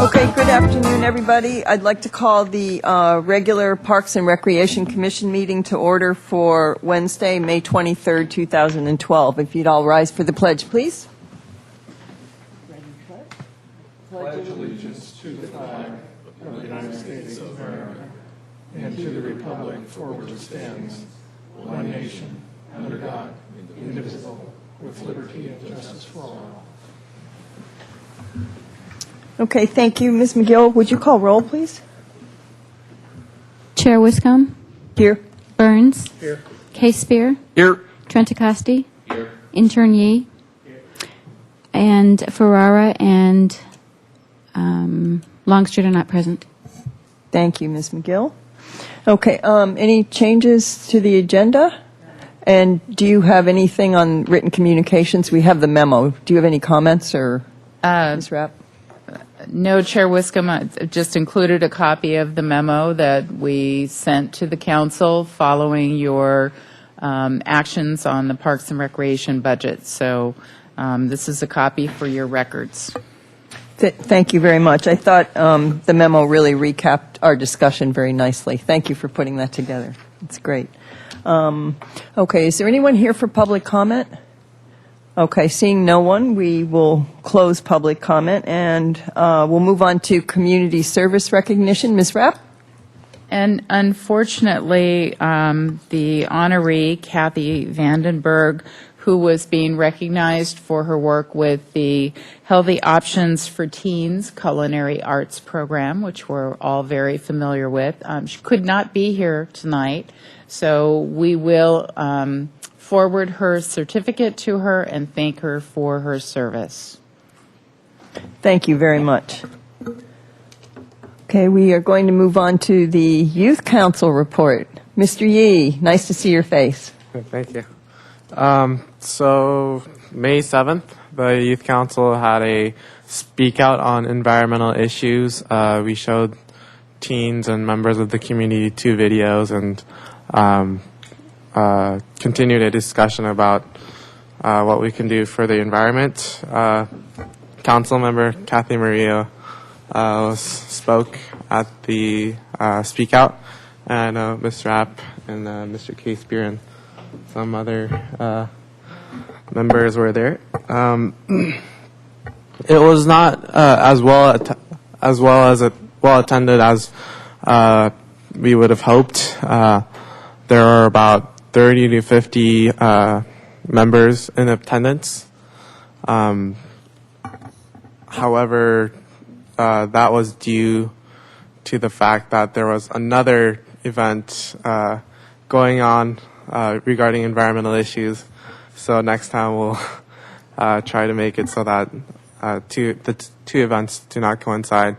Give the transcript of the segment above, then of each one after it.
Okay, good afternoon, everybody. I'd like to call the regular Parks and Recreation Commission meeting to order for Wednesday, May 23rd, 2012. If you'd all rise for the pledge, please. Pledge allegiance to the flag of the United States of America and to the republic for which it stands, one nation, under God, indivisible, with liberty and justice for all. Okay, thank you. Ms. McGill, would you call roll, please? Chair Wiscombe. Here. Burns. Here. Case Spear. Here. Trentacosti. Here. Intern Yee. And Ferrara and Longstreet are not present. Thank you, Ms. McGill. Okay, any changes to the agenda? And do you have anything on written communications? We have the memo. Do you have any comments, or Ms. Rapp? No, Chair Wiscombe, I just included a copy of the memo that we sent to the council following your actions on the Parks and Recreation budget. So this is a copy for your records. Thank you very much. I thought the memo really recapped our discussion very nicely. Thank you for putting that together. It's great. Okay, is there anyone here for public comment? Okay, seeing no one, we will close public comment, and we'll move on to community service recognition. Ms. Rapp? And unfortunately, the honoree, Kathy Vandenberg, who was being recognized for her work with the Healthy Options for Teens Culinary Arts Program, which we're all very familiar with, she could not be here tonight, so we will forward her certificate to her and thank her for her service. Thank you very much. Okay, we are going to move on to the Youth Council report. Mr. Yee, nice to see your face. Thank you. So May 7th, the Youth Council had a speak out on environmental issues. We showed teens and members of the community 2 videos and continued a discussion about what we can do for the environment. Council member Kathy Maria spoke at the speak out, and Ms. Rapp and Mr. Case Spear and some other members were there. It was not as well attended as we would have hoped. There are about 30 to 50 members in attendance. However, that was due to the fact that there was another event going on regarding environmental issues. So next time we'll try to make it so that the two events do not coincide.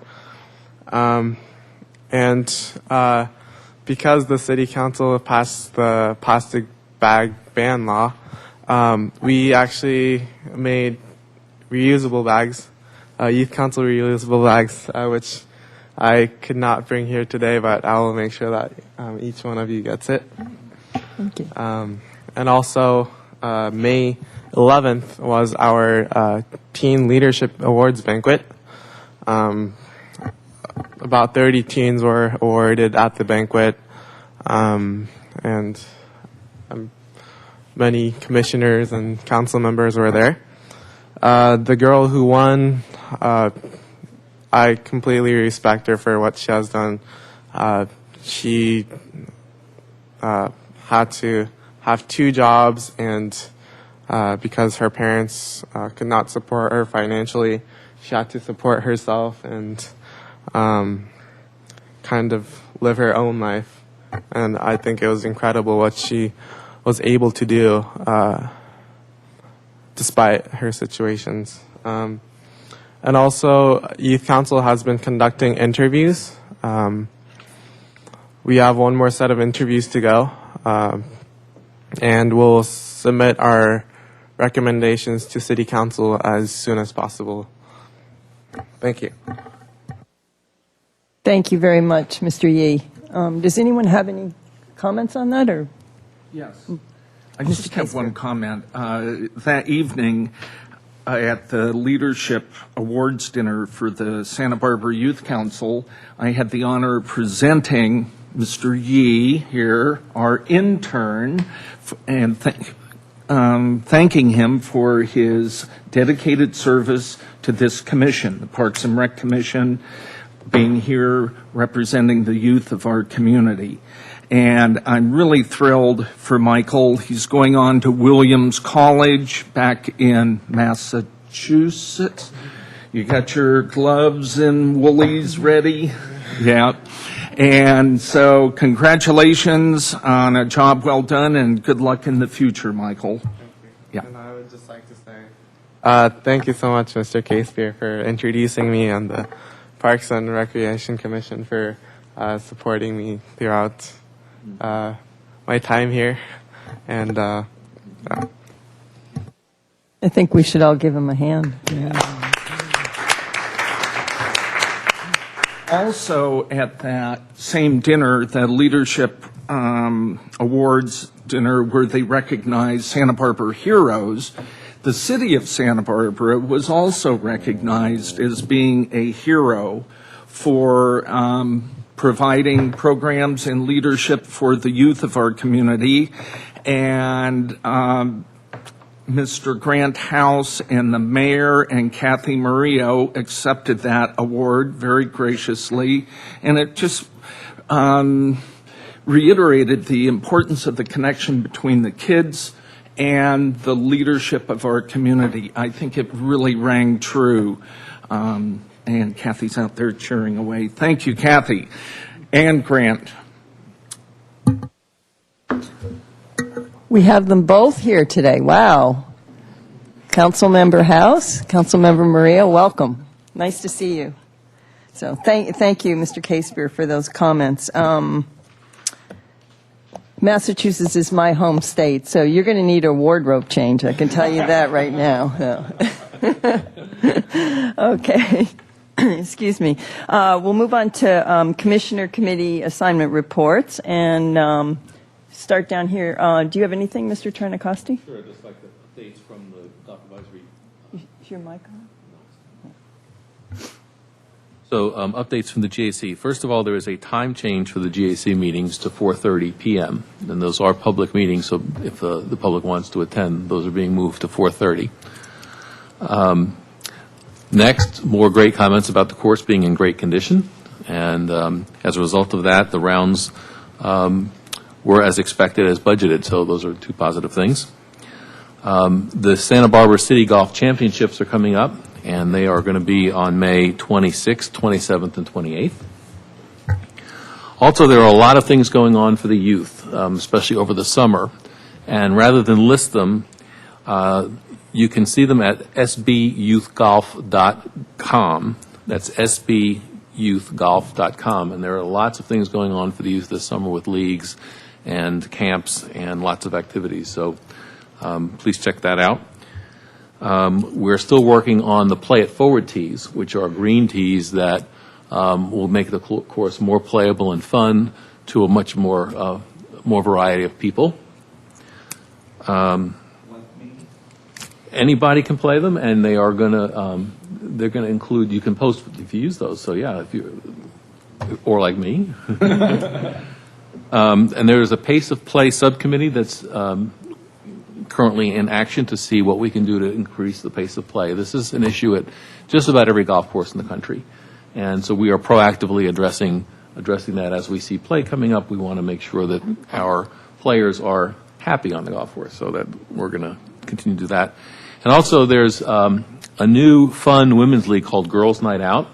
Because the City Council passed the plastic bag ban law, we actually made reusable bags, Youth Council reusable bags, which I could not bring here today, but I will make sure that each one of you gets it. Thank you. And also, May 11th was our Teen Leadership Awards banquet. About 30 teens were awarded at the banquet, and many commissioners and council members were there. The girl who won, I completely respect her for what she has done. She had to have 2 jobs, and because her parents could not support her financially, she had to support herself and kind of live her own life. And I think it was incredible what she was able to do despite her situations. And also, Youth Council has been conducting interviews. We have one more set of interviews to go, and we'll submit our recommendations to City Council as soon as possible. Thank you. Thank you very much, Mr. Yee. Does anyone have any comments on that, or? Yes. I just have one comment. That evening, at the Leadership Awards dinner for the Santa Barbara Youth Council, I had the honor of presenting Mr. Yee here, our intern, and thanking him for his dedicated service to this commission, the Parks and Rec Commission, being here representing the youth of our community. And I'm really thrilled for Michael. He's going on to Williams College back in Massachusetts. You got your gloves and woolies ready? Yeah. And so congratulations on a job well done, and good luck in the future, Michael. Yeah. And I would just like to say thank you so much, Mr. Casebeer, for introducing me, and the Parks and Recreation Commission for supporting me throughout my time here. And I think we should all give him a hand. Also at that same dinner, the Leadership Awards dinner where they recognized Santa Barbara heroes, the city of Santa Barbara was also recognized as being a hero for providing programs and leadership for the youth of our community. And Mr. Grant House and the mayor and Kathy Murillo accepted that award very graciously. And it just reiterated the importance of the connection between the kids and the leadership of our community. I think it really rang true. And Kathy's out there cheering away. Thank you, Kathy. And Grant. We have them both here today. Wow. Councilmember House, Councilmember Maria, welcome. Nice to see you. So thank you, Mr. Casebeer, for those comments. Massachusetts is my home state, so you're going to need a wardrobe change. I can tell you that right now. Okay. Excuse me. We'll move on to Commissioner Committee assignment reports and start down here. Do you have anything, Mr. Trinacosti? Sure, just like the updates from the Golf Advisory. Is your mic on? So updates from the GAC. First of all, there is a time change for the GAC meetings to 4:30 p.m. And those are public meetings, so if the public wants to attend, those are being moved to 4:30. Next, more great comments about the course being in great condition. And as a result of that, the rounds were as expected, as budgeted. So those are two positive things. The Santa Barbara City Golf Championships are coming up, and they are going to be on May 26th, 27th, and 28th. Also, there are a lot of things going on for the youth, especially over the summer. And rather than list them, you can see them at sbyouthgolf.com. That's sbyouthgolf.com. And there are lots of things going on for the youth this summer with leagues and camps and lots of activities. So please check that out. We're still working on the Play It Forward tees, which are green tees that will make the course more playable and fun to a much more variety of people. Anybody can play them, and they are they're gonna include. You can post if you use those. So yeah, if you or like me. And there is a Pace of Play subcommittee that's currently in action to see what we can do to increase the pace of play. This is an issue at just about every golf course in the country, and so we are proactively addressing that as we see play coming up. We want to make sure that our players are happy on the golf course, so that we're going to continue to do that. And also, there's a new fun women's league called Girls Night Out,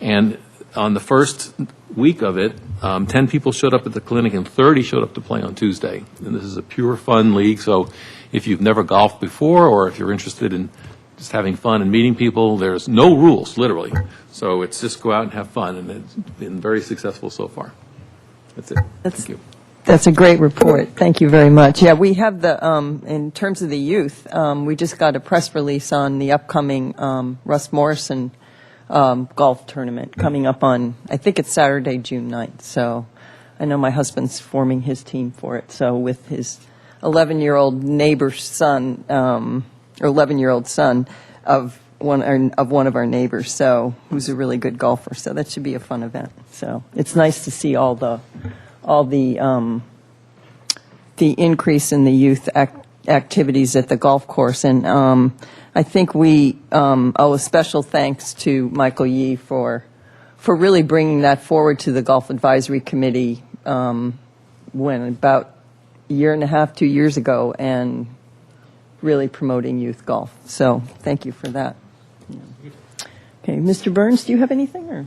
and on the first week of it, 10 people showed up at the clinic and 30 showed up to play on Tuesday. And this is a pure fun league, so if you've never golfed before or if you're interested in just having fun and meeting people, there's no rules, literally. So it's just go out and have fun, and it's been very successful so far. That's it. Thank you. That's a great report. Thank you very much. Yeah, we have the, in terms of the youth, we just got a press release on the upcoming Russ Morrison golf tournament coming up on, I think it's Saturday, June 9th. So I know my husband's forming his team for it. So with his 11-year-old neighbor's son, or 11-year-old son, of one of our neighbors, so who's a really good golfer. So that should be a fun event. So it's nice to see all the increase in the youth activities at the golf course. And I think we owe a special thanks to Michael Yee for really bringing that forward to the Golf Advisory Committee when about a year and a half, 2 years ago, and really promoting youth golf. So thank you for that. Okay, Mr. Burns, do you have anything? Or?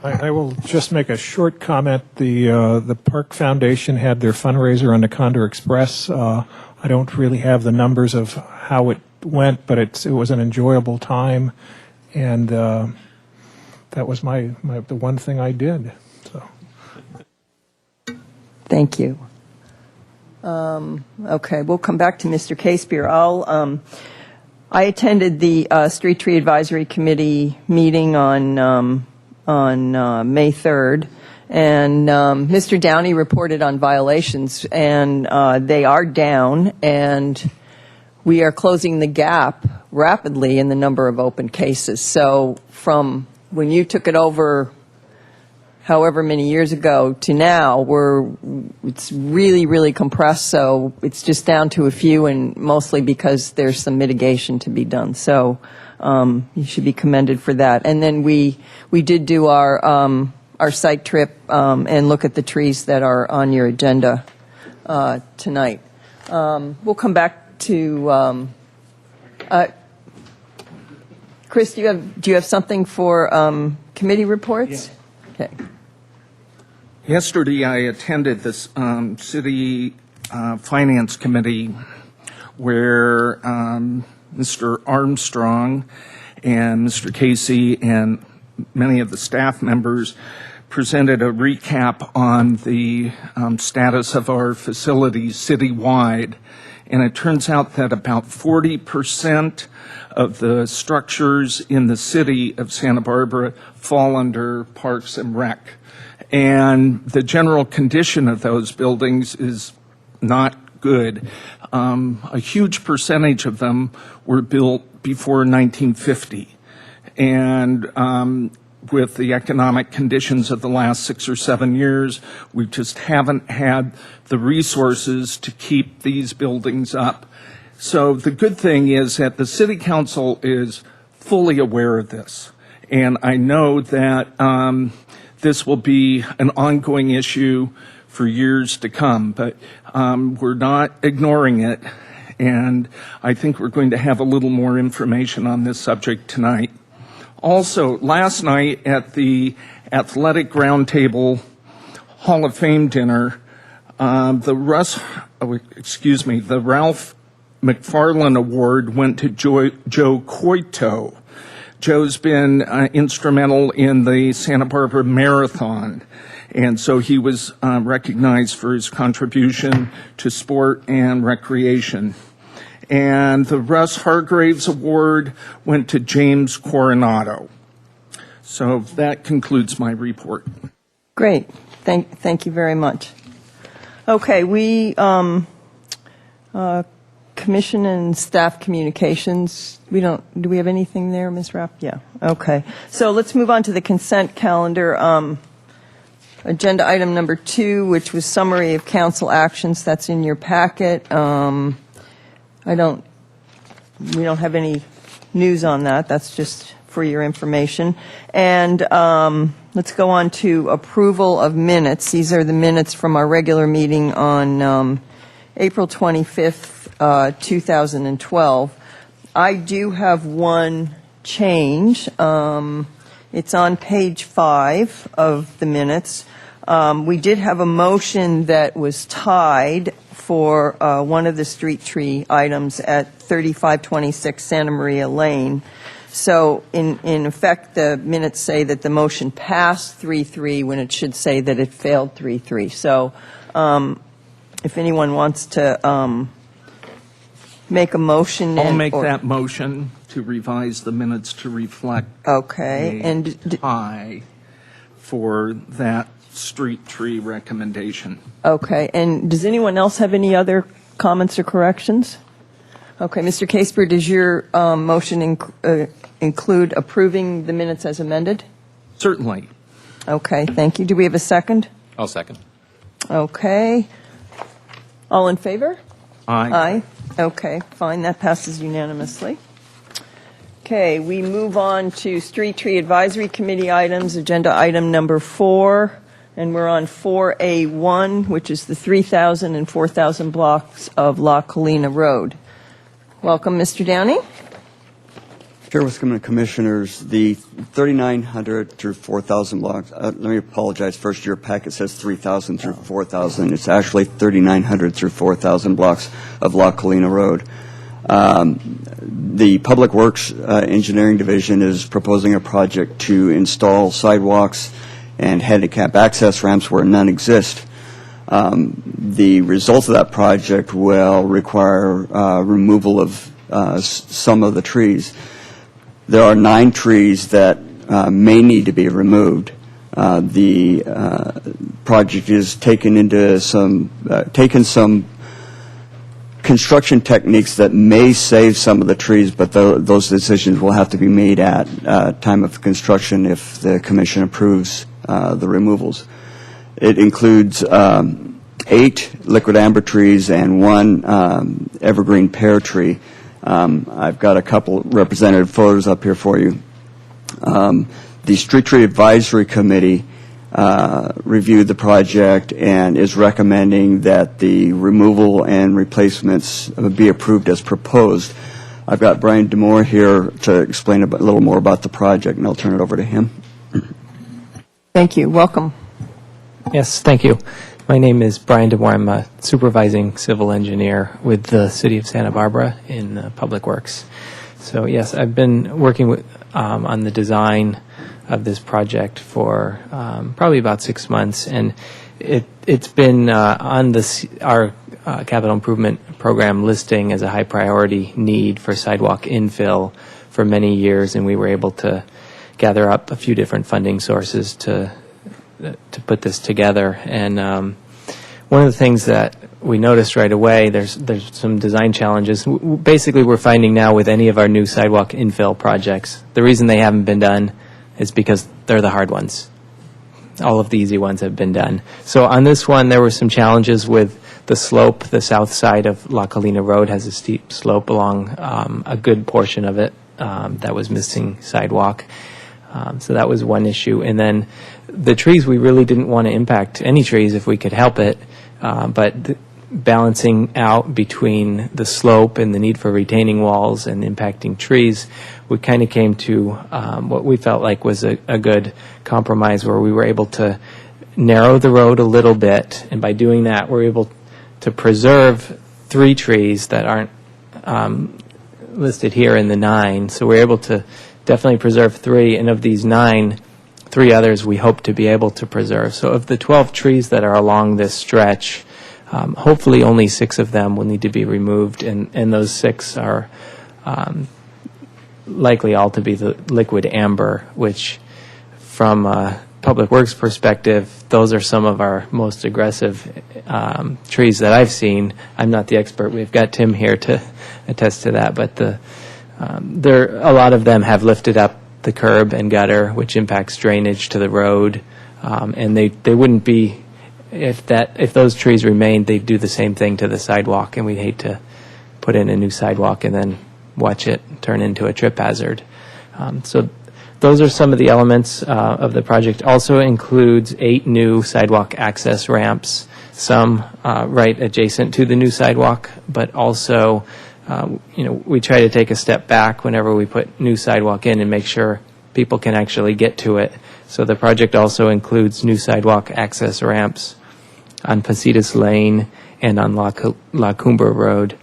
I will just make a short comment. The Park Foundation had their fundraiser on the Condor Express. I don't really have the numbers of how it went, but it was an enjoyable time, and that was the one thing I did. So. Thank you. Okay, we'll come back to Mr. Casebeer. I attended the Street Tree Advisory Committee meeting on May 3rd, and Mr. Downey reported on violations, and they are down, and we are closing the gap rapidly in the number of open cases. So from when you took it over however many years ago to now, it's really, really compressed, so it's just down to a few, and mostly because there's some mitigation to be done. So you should be commended for that. And then we did do our site trip and look at the trees that are on your agenda tonight. We'll come back to Chris. Do you have something for committee reports? Yeah. Okay. Yesterday, I attended this city finance committee where Mr. Armstrong and Mr. Casey and many of the staff members presented a recap on the status of our facilities citywide. And it turns out that about 40% of the structures in the city of Santa Barbara fall under Parks and Rec. And the general condition of those buildings is not good. A huge percentage of them were built before 1950. And with the economic conditions of the last 6 or 7 years, we just haven't had the resources to keep these buildings up. So the good thing is that the City Council is fully aware of this. And I know that this will be an ongoing issue for years to come, but we're not ignoring it. And I think we're going to have a little more information on this subject tonight. Also, last night at the Athletic Roundtable Hall of Fame dinner, the Ralph McFarlane Award went to Joe Coito. Joe's been instrumental in the Santa Barbara Marathon, and so he was recognized for his contribution to sport and recreation. And the Russ Hargraves Award went to James Coronado. So that concludes my report. Great. Thank you very much. Okay, we commission and staff communications. Do we have anything there, Ms. Rapp? Yeah. Okay. So let's move on to the consent calendar. Agenda item number 2, which was summary of council actions. That's in your packet. We don't have any news on that. That's just for your information. And let's go on to approval of minutes. These are the minutes from our regular meeting on April 25th, 2012. I do have one change. It's on page 5 of the minutes. We did have a motion that was tied for one of the street tree items at 3526 Santa Maria Lane. So in effect, the minutes say that the motion passed 3-3 when it should say that it failed 3-3. So if anyone wants to make a motion. I'll make that motion to revise the minutes to reflect okay. a tie for that street tree recommendation. Okay. And does anyone else have any other comments or corrections? Okay, Mr. Caseper, does your motion include approving the minutes as amended? Certainly. Okay, thank you. Do we have a second? I'll second. Okay. All in favor? Aye. Aye. Okay, fine, that passes unanimously. Okay, we move on to Street Tree Advisory Committee items, agenda item number 4, and we're on 4A1, which is the 3,000 and 4,000 blocks of La Colina Road. Welcome, Mr. Downey. Chairwoman and Commissioners, the 3,900 through 4,000 blocks, let me apologize. First, your packet says 3,000 through 4,000. It's actually 3,900 through 4,000 blocks of La Colina Road. The Public Works Engineering Division is proposing a project to install sidewalks and handicap access ramps where none exist. The results of that project will require removal of some of the trees. There are 9 trees that may need to be removed. The project is taken some construction techniques that may save some of the trees, but those decisions will have to be made at time of construction if the Commission approves the removals. It includes 8 liquid amber trees and 1 evergreen pear tree. I've got a couple representative photos up here for you. The Street Tree Advisory Committee reviewed the project and is recommending that the removal and replacements be approved as proposed. I've got Brian Demore here to explain a little more about the project, and I'll turn it over to him. Thank you. Welcome. Yes, thank you. My name is Brian DeMoore. I'm a supervising civil engineer with the City of Santa Barbara in Public Works. So yes, I've been working on the design of this project for probably about 6 months, and it's been on our capital improvement program listing as a high priority need for sidewalk infill for many years, and we were able to gather up a few different funding sources to put this together. And one of the things that we noticed right away, there's some design challenges. Basically, we're finding now with any of our new sidewalk infill projects, the reason they haven't been done is because they're the hard ones. All of the easy ones have been done. So on this one, there were some challenges with the slope. The south side of La Colina Road has a steep slope along a good portion of it that was missing sidewalk. So that was one issue. And then the trees, we really didn't want to impact any trees if we could help it. But balancing out between the slope and the need for retaining walls and impacting trees, we kind of came to what we felt like was a good compromise where we were able to narrow the road a little bit. And by doing that, we're able to preserve 3 trees that aren't listed here in the 9. So we're able to definitely preserve 3, and of these 9, 3 others we hope to be able to preserve. So of the 12 trees that are along this stretch, hopefully only 6 of them will need to be removed, and those 6 are likely all to be the liquid amber, which from a Public Works perspective, those are some of our most aggressive trees that I've seen. I'm not the expert. We've got Tim here to attest to that, but a lot of them have lifted up the curb and gutter, which impacts drainage to the road, and they wouldn't be, if those trees remained, they'd do the same thing to the sidewalk, and we'd hate to put in a new sidewalk and then watch it turn into a trip hazard. So those are some of the elements of the project. Also includes 8 new sidewalk access ramps, some right adjacent to the new sidewalk, but also we try to take a step back whenever we put new sidewalk in and make sure people can actually get to it. So the project also includes new sidewalk access ramps on Pasitas Lane and on La Cumbre Road.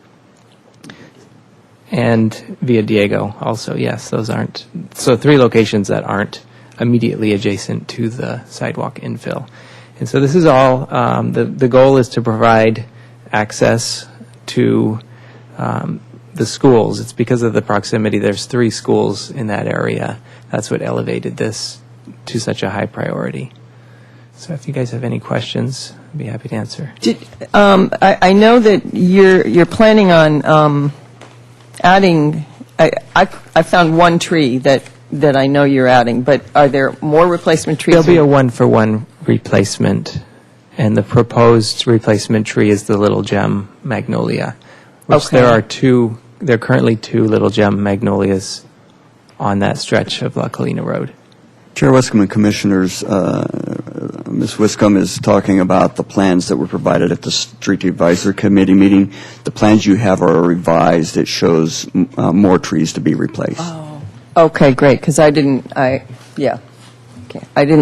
And Via Diego also, yes, those aren't. So 3 locations that aren't immediately adjacent to the sidewalk infill. And so this is all, the goal is to provide access to the schools. It's because of the proximity. There's 3 schools in that area. That's what elevated this to such a high priority. So if you guys have any questions, I'd be happy to answer. I know that you're planning on adding, I found one tree that I know you're adding, but are there more replacement trees? There'll be a one-for-one replacement, and the proposed replacement tree is the Little Gem magnolia, which Okay. there are currently 2 Little Gem magnolias on that stretch of La Colina Road. Chair Wiscombe and Commissioners, Ms. Wiscombe is talking about the plans that were provided at the Street Advisory Committee meeting. The plans you have are revised. It shows more trees to be replaced. Okay, great, because I didn't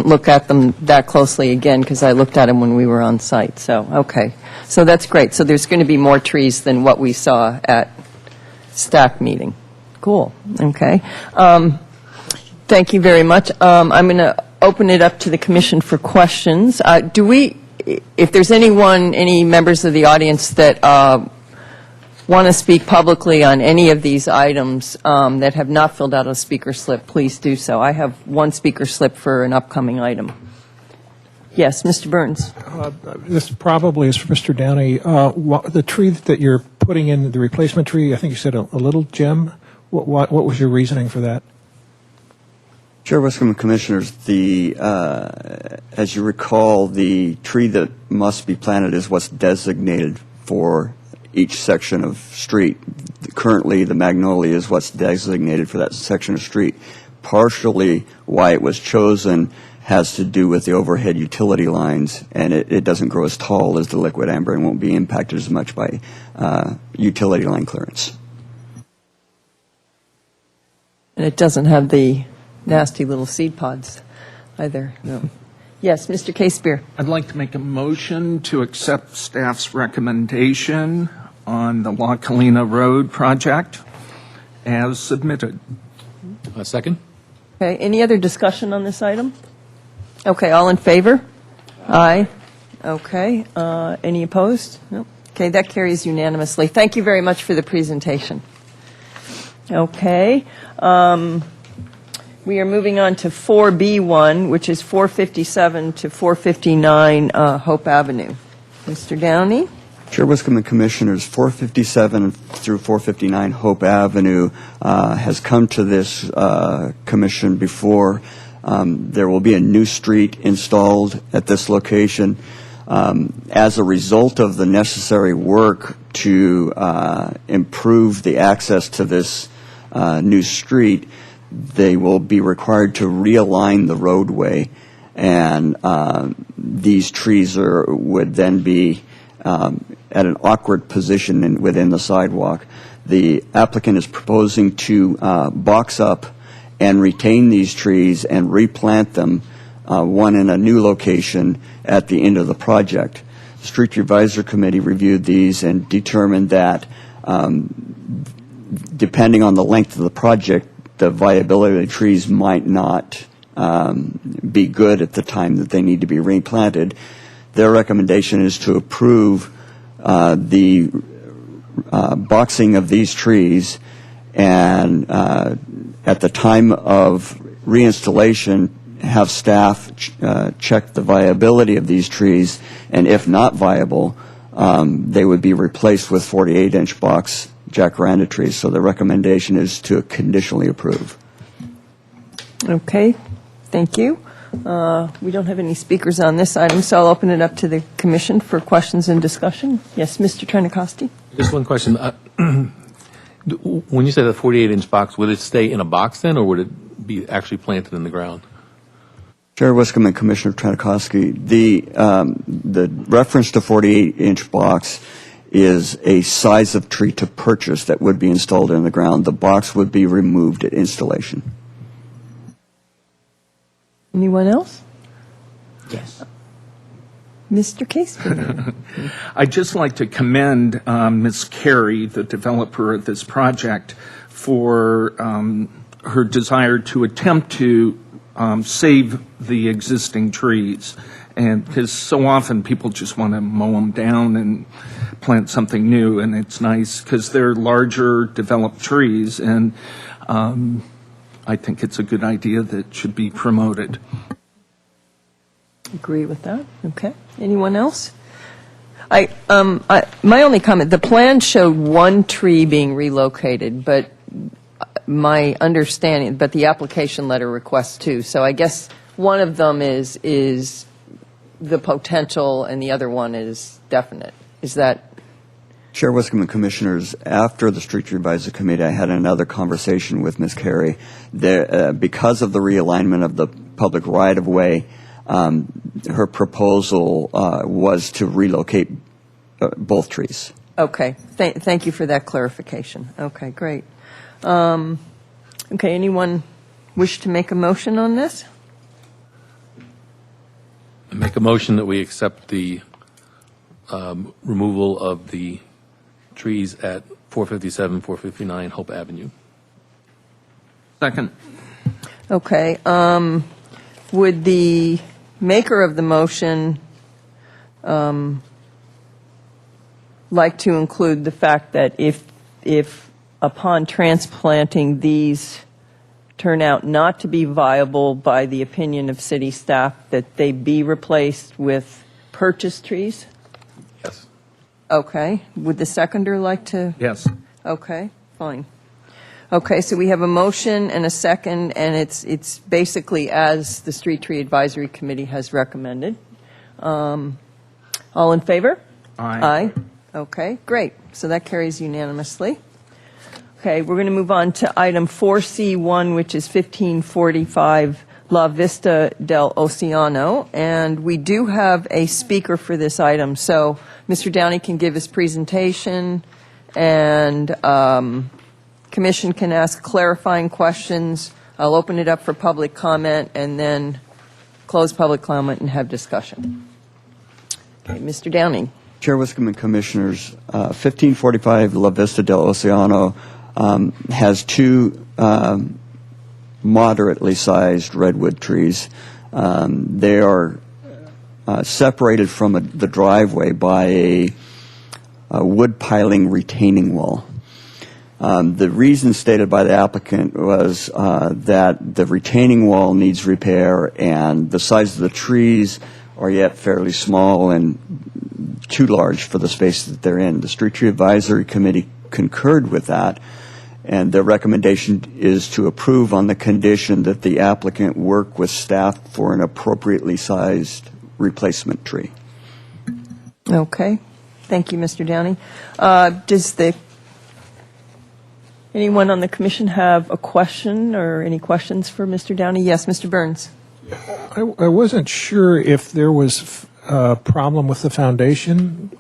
look at them that closely again, because I looked at them when we were on site, so, okay. So that's great. So there's going to be more trees than what we saw at staff meeting. Cool, okay. Thank you very much. I'm going to open it up to the commission for questions. If there's any members of the audience that want to speak publicly on any of these items that have not filled out a speaker slip, please do so. I have one speaker slip for an upcoming item. Yes, Mr. Burns. This probably is for Mr. Downey. The tree that you're putting in, the replacement tree, I think you said a Little Gem. What was your reasoning for that? Chair Wiscombe and Commissioners, as you recall, the tree that must be planted is what's designated for each section of street. Currently, the magnolia is what's designated for that section of street. Partially why it was chosen has to do with the overhead utility lines, and it doesn't grow as tall as the liquid amber and won't be impacted as much by utility line clearance. And it doesn't have the nasty little seed pods either. No. Yes, Mr. Casebeer. I'd like to make a motion to accept staff's recommendation on the La Colina Road project as submitted. A second? Okay, any other discussion on this item? Okay, all in favor? Aye. Okay, any opposed? No. Okay, that carries unanimously. Thank you very much for the presentation. Okay, we are moving on to 4B1, which is 457 to 459 Hope Avenue. Mr. Downey? Chair Wiscombe and Commissioners, 457 through 459 Hope Avenue has come to this commission before. There will be a new street installed at this location. As a result of the necessary work to improve the access to this new street, they will be required to realign the roadway, and these trees would then be at an awkward position within the sidewalk. The applicant is proposing to box up and retain these trees and replant them, one in a new location at the end of the project. The Street Advisory Committee reviewed these and determined that depending on the length of the project, the viability of the trees might not be good at the time that they need to be replanted. Their recommendation is to approve the boxing of these trees, and at the time of reinstallation, have staff check the viability of these trees, and if not viable, they would be replaced with 48-inch box jacaranda trees. So the recommendation is to conditionally approve. Okay, thank you. We don't have any speakers on this item, so I'll open it up to the commission for questions and discussion. Yes, Mr. Trentacosti? Just one question. When you say the 48-inch box, would it stay in a box then, or would it be actually planted in the ground? Chair Wiscombe and Commissioner Trentacosti, the reference to 48-inch box is a size of tree to purchase that would be installed in the ground. The box would be removed at installation. Anyone else? Yes. Mr. Casebeer? I'd just like to commend Ms. Carey, the developer of this project, for her desire to attempt to save the existing trees. And because so often people just want to mow them down and plant something new, and it's nice because they're larger developed trees, and I think it's a good idea that should be promoted. Agree with that. Okay. Anyone else? My only comment, the plan showed one tree being relocated, but my understanding, but the application letter requests two. So I guess one of them is the potential and the other one is definite. Is that? Chair Wiscombe and Commissioners, after the Street Tree Advisory Committee, I had another conversation with Ms. Carey. Because of the realignment of the public right-of-way, her proposal was to relocate both trees. Okay. Thank you for that clarification. Okay, great. Okay, anyone wish to make a motion on this? I make a motion that we accept the removal of the trees at 457, 459 Hope Avenue. Second. Okay. Would the maker of the motion like to include the fact that if upon transplanting these turn out not to be viable by the opinion of city staff, that they be replaced with purchased trees? Yes. Okay. Would the seconder like to? Yes. Okay, fine. Okay, so we have a motion and a second, and it's basically as the Street Tree Advisory Committee has recommended. All in favor? Aye. Okay, great. So that carries unanimously. Okay, we're going to move on to item 4C1, which is 1545 La Vista del Oceano, and we do have a speaker for this item. So Mr. Downey can give his presentation, and Commission can ask clarifying questions. I'll open it up for public comment, and then close public comment and have discussion. Okay, Mr. Downing. Chair Wiscombe and Commissioners, 1545 La Vista del Oceano has two moderately sized redwood trees. They are separated from the driveway by a wood piling retaining wall. The reason stated by the applicant was that the retaining wall needs repair and the size of the trees are yet fairly small and too large for the space that they're in. The Street Tree Advisory Committee concurred with that, and their recommendation is to approve on the condition that the applicant work with staff for an appropriately sized replacement tree. Okay. Thank you, Mr. Downey. Does anyone on the Commission have a question or any questions for Mr. Downey? Yes, Mr. Burns. I wasn't sure if there was a problem with the foundation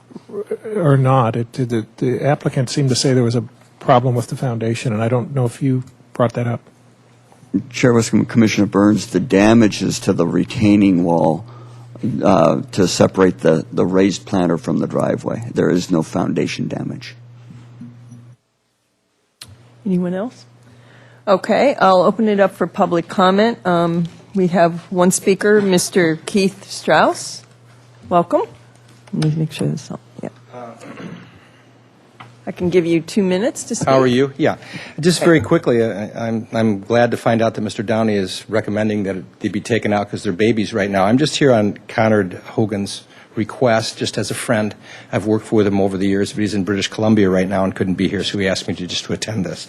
or not. The applicant seemed to say there was a problem with the foundation, and I don't know if you brought that up. Chair Wiscombe, Commissioner Burns, the damages to the retaining wall to separate the raised planter from the driveway. There is no foundation damage. Anyone else? Okay, I'll open it up for public comment. We have one speaker, Mr. Keith Strauss. Welcome. Let me make sure this is on. Yeah. I can give you 2 minutes to speak. How are you? Yeah. Just very quickly, I'm glad to find out that Mr. Downey is recommending that they be taken out because they're babies right now. I'm just here on Conrad Hogan's request, just as a friend. I've worked with him over the years, but he's in British Columbia right now and couldn't be here, so he asked me to attend this.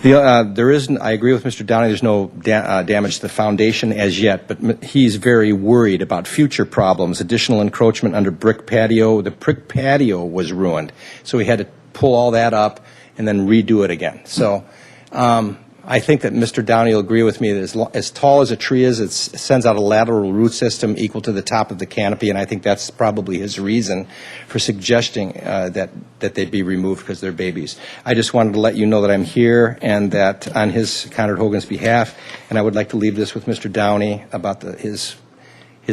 There isn't, I agree with Mr. Downey, there's no damage to the foundation as yet, but he's very worried about future problems, additional encroachment under brick patio. The brick patio was ruined, so he had to pull all that up and then redo it again. So I think that Mr. Downey will agree with me that as tall as a tree is, it sends out a lateral root system equal to the top of the canopy, and I think that's probably his reason for suggesting that they be removed because they're babies. I just wanted to let you know that I'm here and that on his, Conrad Hogan's behalf, and I would like to leave this with Mr. Downey about his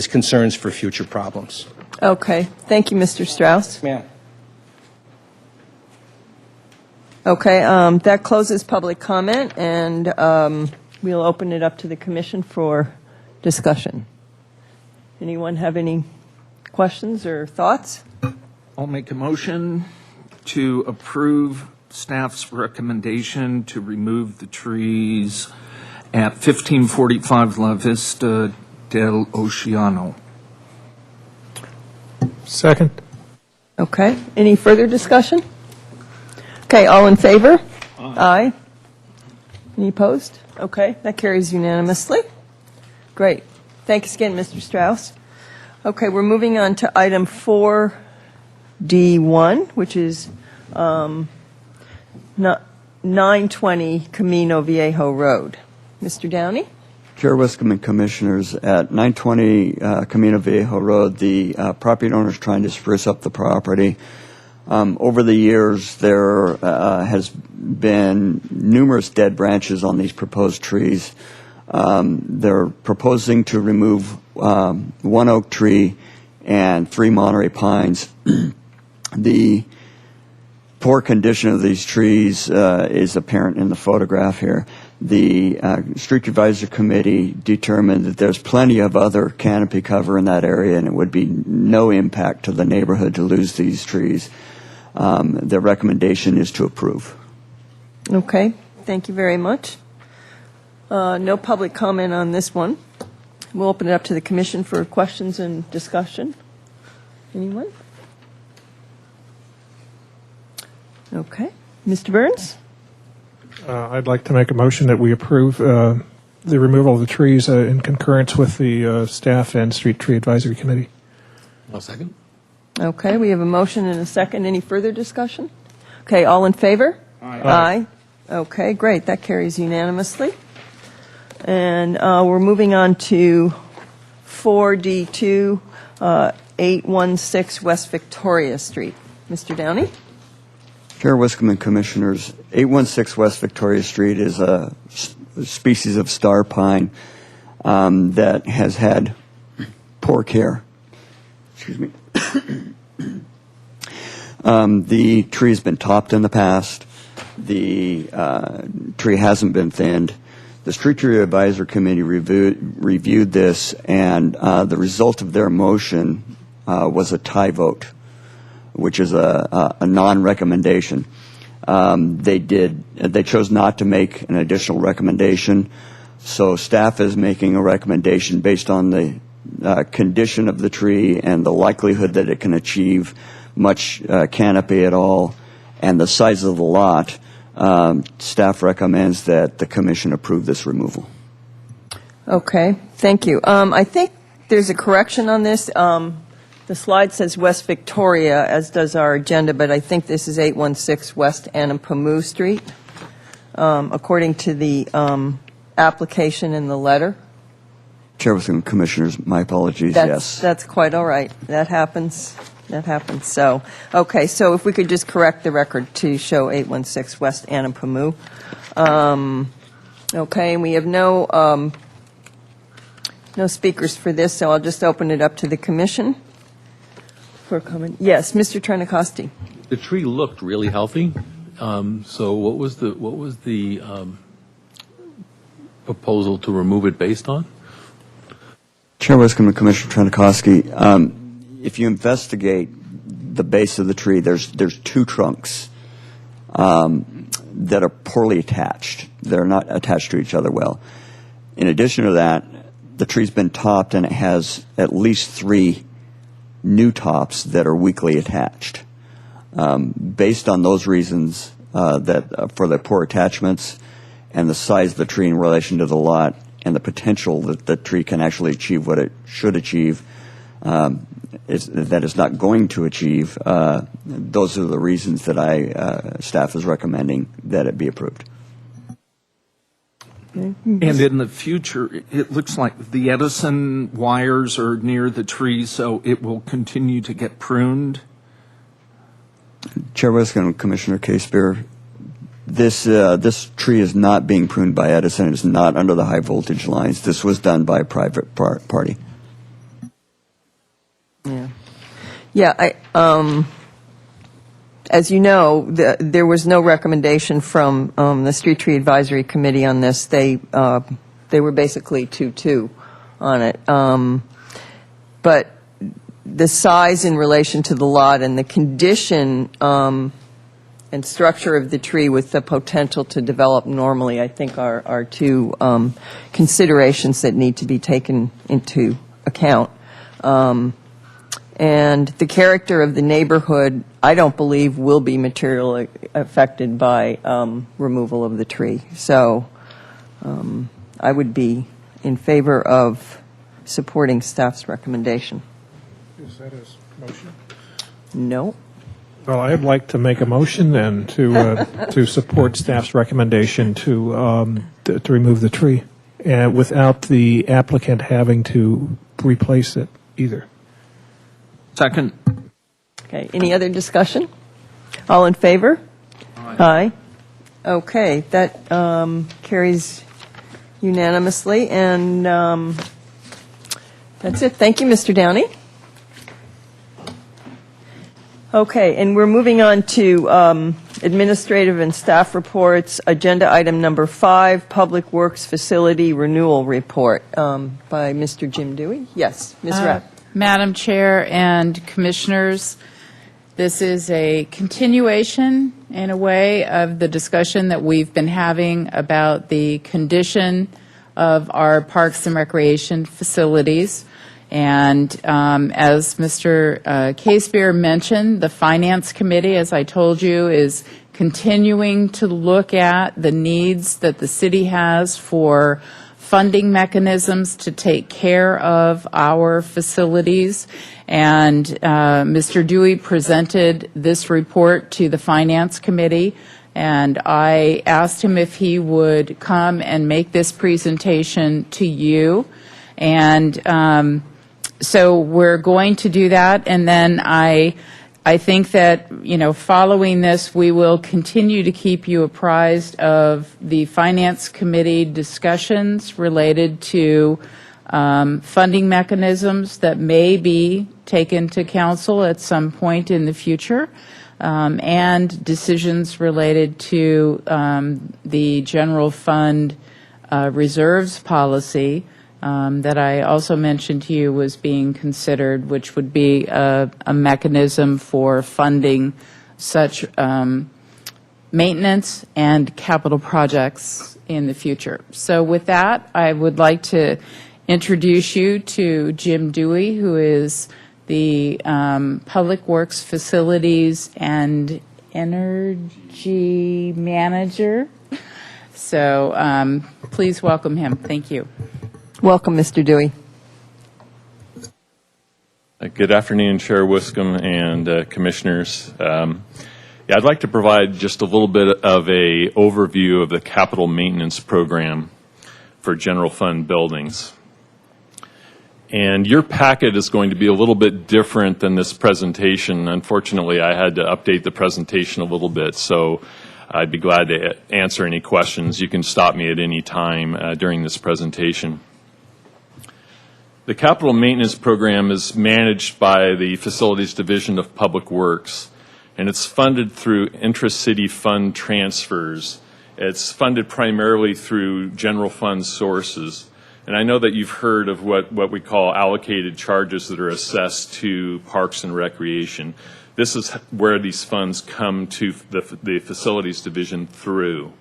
concerns for future problems. Okay. Thank you, Mr. Strauss. Ma'am. Okay, that closes public comment, and we'll open it up to the Commission for discussion. Anyone have any questions or thoughts? I'll make a motion to approve staff's recommendation to remove the trees at 1545 La Vista del Oceano. Second. Okay, any further discussion? Okay, all in favor? Aye. Any opposed? Okay, that carries unanimously. Great. Thanks again, Mr. Strauss. Okay, we're moving on to item 4D1, which is 920 Camino Viejo Road. Mr. Downey? Chair Wiscom and Commissioners, at 920 Camino Viejo Road, the property owner is trying to spruce up the property. Over the years, there has been numerous dead branches on these proposed trees. They're proposing to remove one oak tree and 3 Monterey pines. The poor condition of these trees is apparent in the photograph here. The Street Advisory Committee determined that there's plenty of other canopy cover in that area, and it would be no impact to the neighborhood to lose these trees. The recommendation is to approve. Okay, thank you very much. No public comment on this one. We'll open it up to the commission for questions and discussion. Anyone? Okay. Mr. Burns? I'd like to make a motion that we approve the removal of the trees in concurrence with the staff and Street Tree Advisory Committee. I'll second. Okay, we have a motion and a second. Any further discussion? Okay, all in favor? Aye. Okay, great. That carries unanimously. And we're moving on to 4D2, 816 West Victoria Street. Mr. Downey? Chair Wiscom and Commissioners, 816 West Victoria Street is a species of star pine that has had poor care. Excuse me. The tree has been topped in the past. The tree hasn't been thinned. The Street Tree Advisory Committee reviewed this, and the result of their motion was a tie vote, which is a non-recommendation. They chose not to make an additional recommendation, so staff is making a recommendation based on the condition of the tree and the likelihood that it can achieve much canopy at all, and the size of the lot. Staff recommends that the commission approve this removal. Okay, thank you. I think there's a correction on this. The slide says West Victoria, as does our agenda, but I think this is 816 West Anapamu Street, according to the application in the letter. Chairperson, Commissioners, my apologies, yes. That's quite all right. That happens. That happens. So, okay, so if we could just correct the record to show 816 West Anapamu. Okay, and we have no speakers for this, so I'll just open it up to the commission for comment. Yes, Mr. Trinacosti. The tree looked really healthy. So what was the proposal to remove it based on? Chair Wiscom and Commissioner Trentakoski, if you investigate the base of the tree, there's 2 trunks that are poorly attached. They're not attached to each other well. In addition to that, the tree's been topped and it has at least 3 new tops that are weakly attached. Based on those reasons, that for the poor attachments and the size of the tree in relation to the lot and the potential that the tree can actually achieve what it should achieve, that it's not going to achieve, those are the reasons that staff is recommending that it be approved. And in the future, it looks like the Edison wires are near the tree, so it will continue to get pruned. Chair Wiscom and Commissioner Case-Beer, this tree is not being pruned by Edison. It's not under the high voltage lines. This was done by a private party. Yeah, as you know, there was no recommendation from the Street Tree Advisory Committee on this. They were basically 2-2 on it. But the size in relation to the lot and the condition and structure of the tree with the potential to develop normally, I think, are 2 considerations that need to be taken into account. And the character of the neighborhood, I don't believe, will be materially affected by removal of the tree. So I would be in favor of supporting staff's recommendation. Is that his motion? No? Well, I'd like to make a motion then to support staff's recommendation to remove the tree, and without the applicant having to replace it either. Second. Okay, any other discussion? All in favor? Aye. Okay, that carries unanimously, and that's it. Thank you, Mr. Downey. Okay, and we're moving on to administrative and staff reports. Agenda item number 5, Public Works Facility Renewal Report by Mr. Jim Dewey. Yes, Ms. Rapp. Madam Chair and Commissioners, this is a continuation, in a way, of the discussion that we've been having about the condition of our parks and recreation facilities. And as Mr. Casebeer mentioned, the Finance Committee, as I told you, is continuing to look at the needs that the city has for funding mechanisms to take care of our facilities. And Mr. Dewey presented this report to the Finance Committee, and I asked him if he would come and make this presentation to you. And so we're going to do that, and then I think that, following this, we will continue to keep you apprised of the Finance Committee discussions related to funding mechanisms that may be taken to council at some point in the future, and decisions related to the general fund reserves policy that I also mentioned to you was being considered, which would be a mechanism for funding such maintenance and capital projects in the future. So with that, I would like to introduce you to Jim Dewey, who is the Public Works Facilities and Energy Manager. So please welcome him. Thank you. Welcome, Mr. Dewey. Good afternoon, Chair Wiscombe and Commissioners. I'd like to provide just a little bit of a overview of the capital maintenance program for general fund buildings. And your packet is going to be a little bit different than this presentation. Unfortunately, I had to update the presentation a little bit, so I'd be glad to answer any questions. You can stop me at any time during this presentation. The capital maintenance program is managed by the Facilities Division of Public Works, and it's funded through intra-city fund transfers. It's funded primarily through general fund sources. And I know that you've heard of what we call allocated charges that are assessed to Parks and Recreation. This is where these funds come to the Facilities Division through.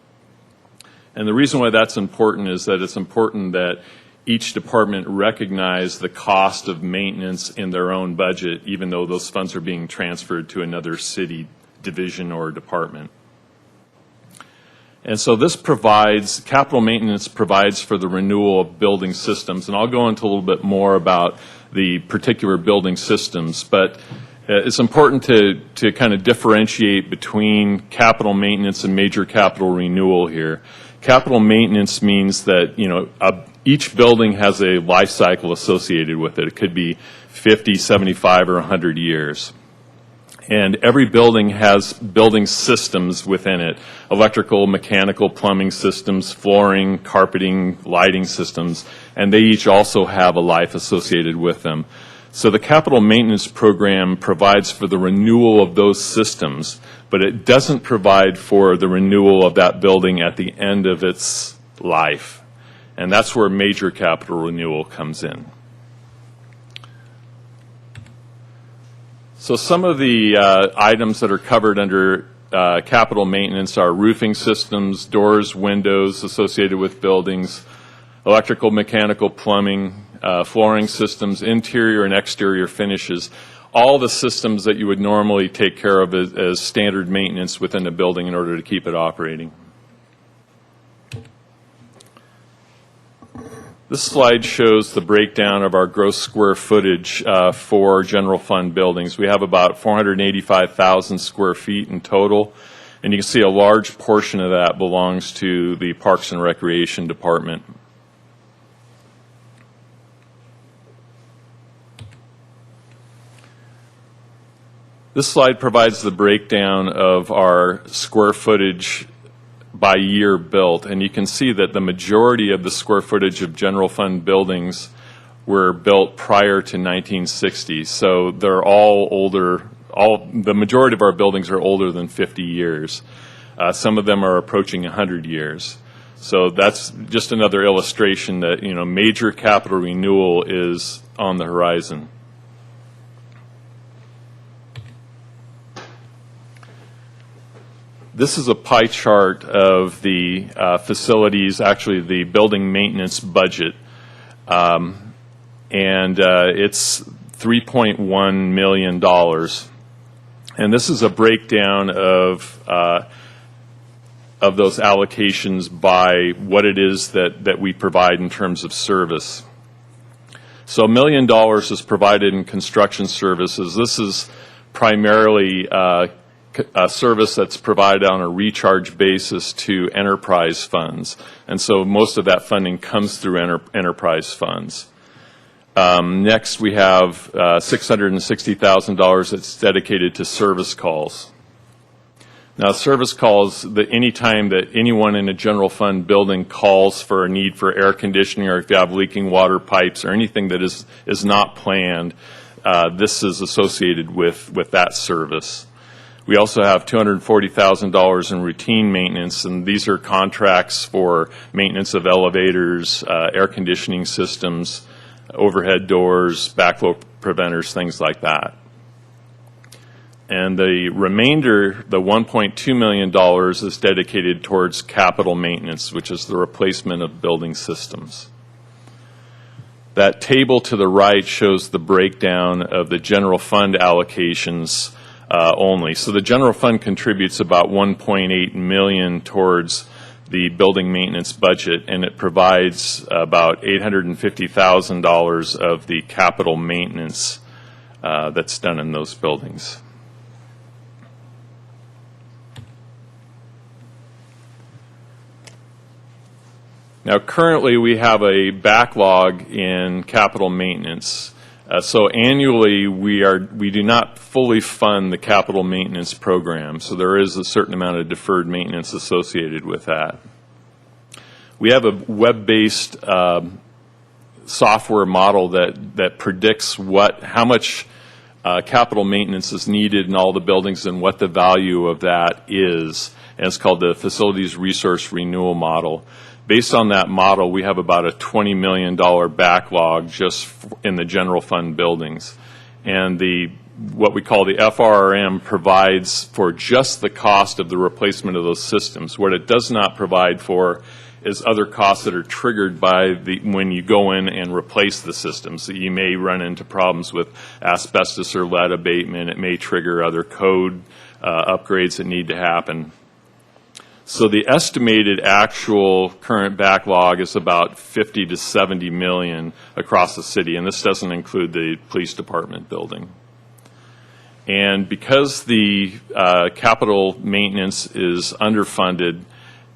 And the reason why that's important is that it's important that each department recognize the cost of maintenance in their own budget, even though those funds are being transferred to another city division or department. And so this provides, capital maintenance provides for the renewal of building systems. And I'll go into a little bit more about the particular building systems, but it's important to kind of differentiate between capital maintenance and major capital renewal here. Capital maintenance means that, each building has a life cycle associated with it. It could be 50, 75, or 100 years. And every building has building systems within it: electrical, mechanical, plumbing systems, flooring, carpeting, lighting systems, and they each also have a life associated with them. So the capital maintenance program provides for the renewal of those systems, but it doesn't provide for the renewal of that building at the end of its life. And that's where major capital renewal comes in. So some of the items that are covered under capital maintenance are roofing systems, doors, windows associated with buildings, electrical, mechanical, plumbing, flooring systems, interior and exterior finishes. all the systems that you would normally take care of as standard maintenance within a building in order to keep it operating. This slide shows the breakdown of our gross square footage for general fund buildings. We have about 485,000 square feet in total, and you can see a large portion of that belongs to the Parks and Recreation Department. This slide provides the breakdown of our square footage by year built, and you can see that the majority of the square footage of general fund buildings were built prior to 1960. So they're all older. The majority of our buildings are older than 50 years. Some of them are approaching 100 years. So that's just another illustration that, you know, major capital renewal is on the horizon. This is a pie chart of the facilities, actually the building maintenance budget. And it's $3.1 million. And this is a breakdown of those allocations by what it is that we provide in terms of service. So $1 million is provided in construction services. This is primarily a service that's provided on a recharge basis to enterprise funds. And so most of that funding comes through enterprise funds. Next, we have $660,000 that's dedicated to service calls. Now, service calls, any time that anyone in a general fund building calls for a need for air conditioning, or if you have leaking water pipes or anything that is not planned, this is associated with that service. We also have $240,000 in routine maintenance, and these are contracts for maintenance of elevators, air conditioning systems, overhead doors, backflow preventers, things like that. And the remainder, the $1.2 million, is dedicated towards capital maintenance, which is the replacement of building systems. That table to the right shows the breakdown of the general fund allocations only. So the general fund contributes about $1.8 million towards the building maintenance budget, and it provides about $850,000 of the capital maintenance that's done in those buildings. Now, currently we have a backlog in capital maintenance. So annually, we do not fully fund the capital maintenance program, so there is a certain amount of deferred maintenance associated with that. We have a web-based software model that predicts how much capital maintenance is needed in all the buildings and what the value of that is, and it's called the Facilities Resource Renewal Model. Based on that model, we have about a $20 million backlog just in the general fund buildings. And what we call the FRRM provides for just the cost of the replacement of those systems. What it does not provide for is other costs that are triggered by when you go in and replace the systems. So you may run into problems with asbestos or lead abatement. It may trigger other code upgrades that need to happen. So the estimated actual current backlog is about 50 to 70 million across the city, and this doesn't include the police department building. And because the capital maintenance is underfunded,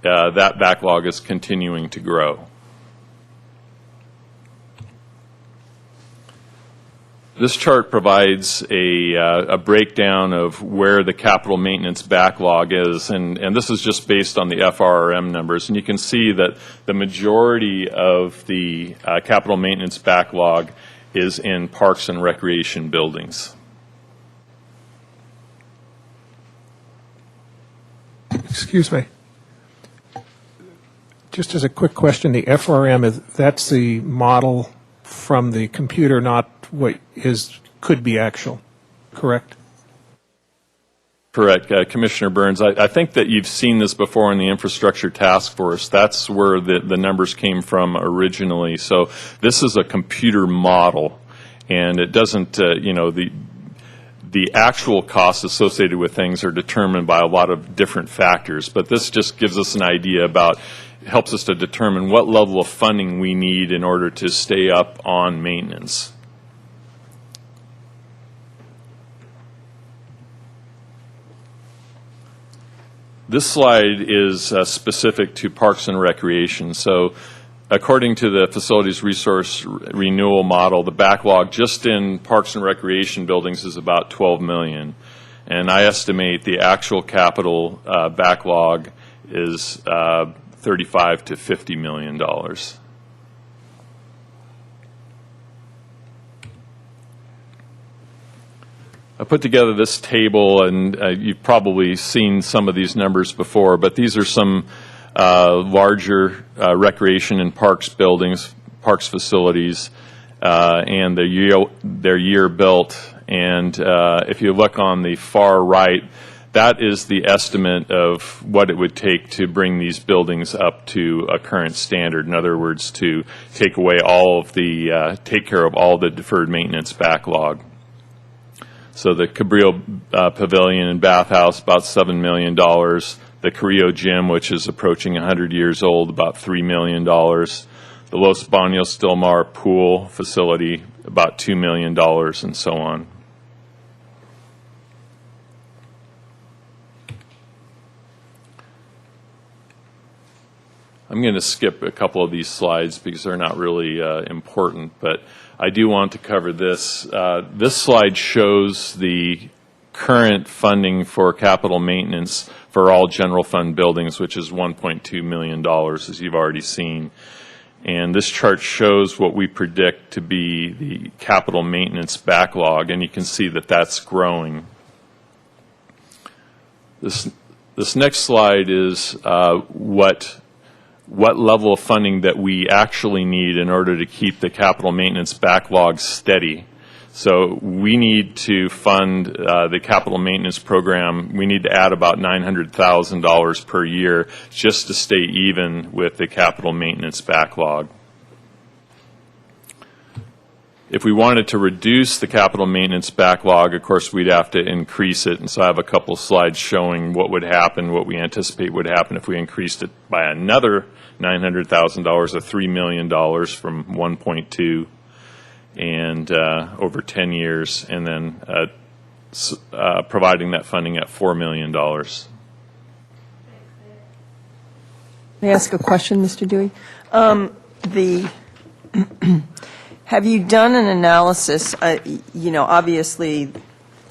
that backlog is continuing to grow. This chart provides a breakdown of where the capital maintenance backlog is, and this is just based on the FRRM numbers. And you can see that the majority of the capital maintenance backlog is in parks and recreation buildings. Excuse me. Just as a quick question, the FRM, that's the model from the computer, not what could be actual, correct? Correct, Commissioner Burns. I think that you've seen this before in the Infrastructure Task Force. That's where the numbers came from originally. So this is a computer model, and it doesn't, the actual costs associated with things are determined by a lot of different factors, but this just gives us an idea about, helps us to determine what level of funding we need in order to stay up on maintenance. This slide is specific to Parks and Recreation. So according to the Facilities Resource Renewal Model, the backlog just in Parks and Recreation buildings is about $12 million. And I estimate the actual capital backlog is $35 to $50 million. I put together this table, and you've probably seen some of these numbers before, but these are some larger recreation and parks buildings, parks facilities, and their year built. And if you look on the far right, that is the estimate of what it would take to bring these buildings up to a current standard. In other words, to take away all of the, take care of all the deferred maintenance backlog. So the Cabrillo Pavilion and Bathhouse, about $7 million. The Carrillo Gym, which is approaching 100 years old, about $3 million. The Los Baños Del Mar Pool Facility, about $2 million, and so on. I'm going to skip a couple of these slides because they're not really important, but I do want to cover this. This slide shows the current funding for capital maintenance for all general fund buildings, which is $1.2 million, as you've already seen. And this chart shows what we predict to be the capital maintenance backlog, and you can see that that's growing. This next slide is what level of funding that we actually need in order to keep the capital maintenance backlog steady. So we need to fund the capital maintenance program. We need to add about $900,000 per year just to stay even with the capital maintenance backlog. If we wanted to reduce the capital maintenance backlog, of course, we'd have to increase it. And so I have a couple slides showing what would happen, what we anticipate would happen if we increased it by another $900,000 or $3 million from 1.2 and over 10 years, and then providing that funding at $4 million. May I ask a question, Mr. Dewey? Have you done an analysis? Obviously,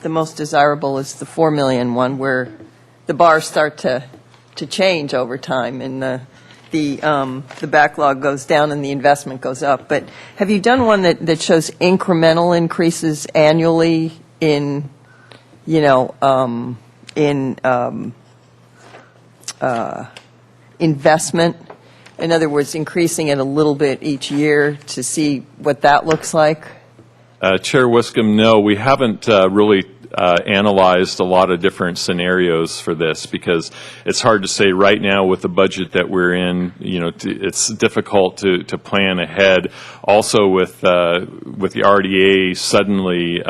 the most desirable is the $4 million one, where the bars start to change over time, and the backlog goes down and the investment goes up. But have you done one that shows incremental increases annually in investment? In other words, increasing it a little bit each year to see what that looks like? Chair Wiscombe, no, we haven't really analyzed a lot of different scenarios for this, because it's hard to say right now with the budget that we're in. It's difficult to plan ahead. Also, with the RDA suddenly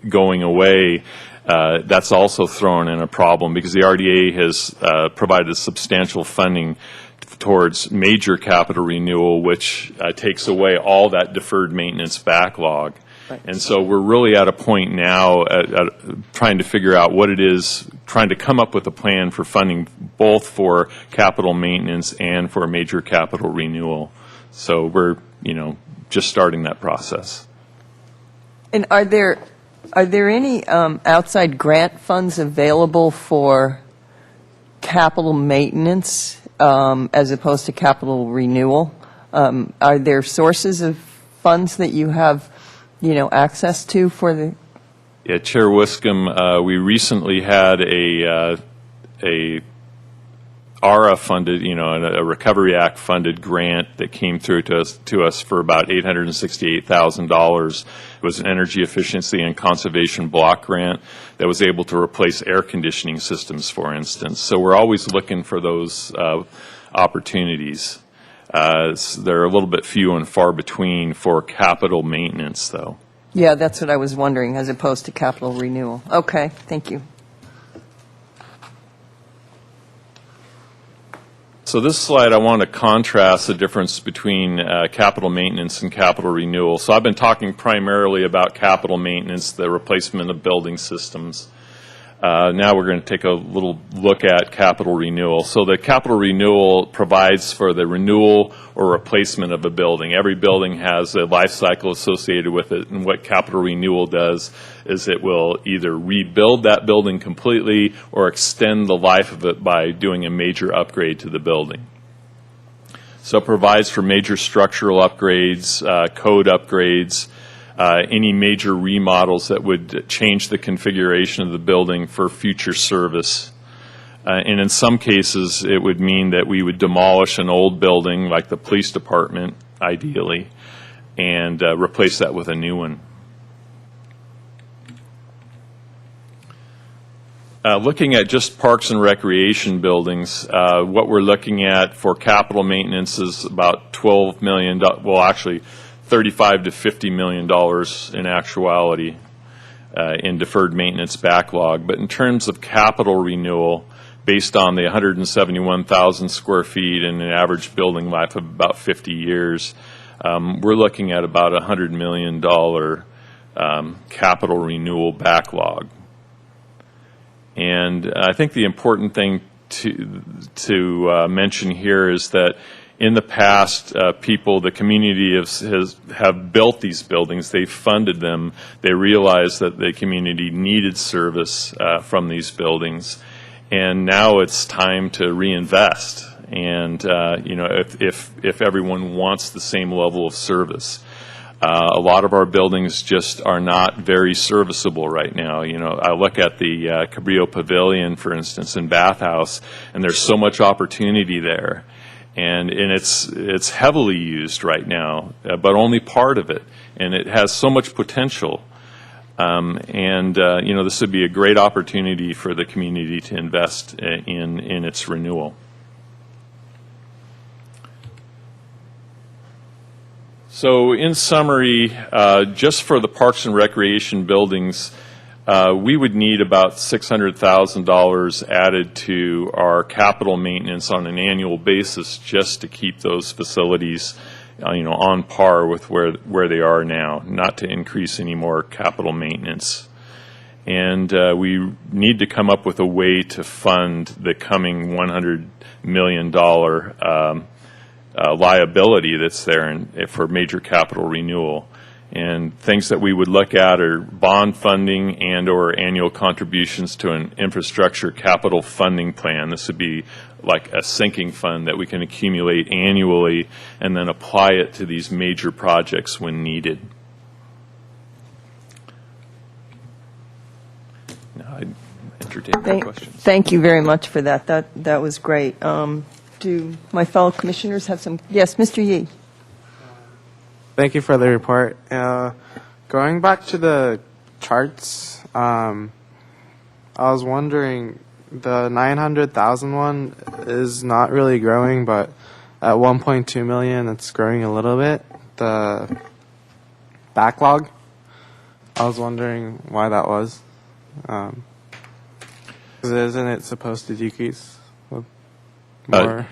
going away, that's also thrown in a problem, because the RDA has provided substantial funding towards major capital renewal, which takes away all that deferred maintenance backlog. Right. And so we're really at a point now at trying to figure out what it is, trying to come up with a plan for funding both for capital maintenance and for major capital renewal. So we're, just starting that process. And are there any outside grant funds available for capital maintenance as opposed to capital renewal? Are there sources of funds that you have, access to for the? Yeah, Chair Wiscombe, we recently had a ARA funded, a Recovery Act funded grant that came through to us for about $868,000. It was an energy efficiency and conservation block grant that was able to replace air conditioning systems, for instance. So we're always looking for those opportunities. They're a little bit few and far between for capital maintenance, though. Yeah, that's what I was wondering, as opposed to capital renewal. Okay, thank you. So this slide, I want to contrast the difference between capital maintenance and capital renewal. So I've been talking primarily about capital maintenance, the replacement of building systems. Now we're going to take a little look at capital renewal. So the capital renewal provides for the renewal or replacement of a building. Every building has a life cycle associated with it, and what capital renewal does is it will either rebuild that building completely or extend the life of it by doing a major upgrade to the building. So it provides for major structural upgrades, code upgrades, any major remodels that would change the configuration of the building for future service. And in some cases, it would mean that we would demolish an old building, like the police department, ideally, and replace that with a new one. Looking at just parks and recreation buildings, what we're looking at for capital maintenance is about $12 million, well, actually, $35 to $50 million in actuality in deferred maintenance backlog. But in terms of capital renewal, based on the 171,000 square feet and an average building life of about 50 years, we're looking at about a $100 million capital renewal backlog. And I think the important thing to mention here is that in the past, the community have built these buildings. They've funded them. They realized that the community needed service from these buildings, and now it's time to reinvest. And if everyone wants the same level of service, a lot of our buildings just are not very serviceable right now. I look at the Cabrillo Pavilion, for instance, in Bath House, and there's so much opportunity there. And it's heavily used right now, but only part of it, and it has so much potential. This would be a great opportunity for the community to invest in its renewal. So, in summary, just for the parks and recreation buildings, we would need about $600,000 added to our capital maintenance on an annual basis just to keep those facilities, on par with where they are now, not to increase any more capital maintenance. And we need to come up with a way to fund the coming $100 million liability that's there for major capital renewal. And things that we would look at are bond funding and or annual contributions to an infrastructure capital funding plan. This would be like a sinking fund that we can accumulate annually and then apply it to these major projects when needed. Now, I entertain your questions. Thank you very much for that. That was great. Do my fellow commissioners have some? Yes, Mr. Yee. Thank you for the report. Going back to the charts, I was wondering, the 900,000 one is not really growing, but at 1.2 million, it's growing a little bit. The backlog, I was wondering why that was. 'Cause isn't it supposed to decrease with more?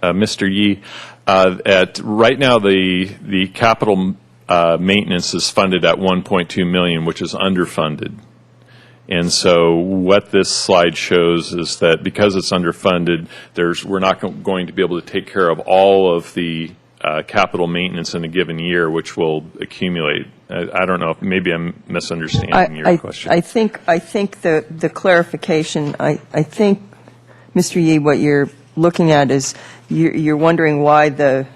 Mr. Yee, right now the capital maintenance is funded at $1.2 million, which is underfunded. And so what this slide shows is that because it's underfunded, we're not going to be able to take care of all of the capital maintenance in a given year, which will accumulate. I don't know if maybe I'm misunderstanding your question. I think the clarification, I think, Mr. Yee, what you're looking at is you're wondering why the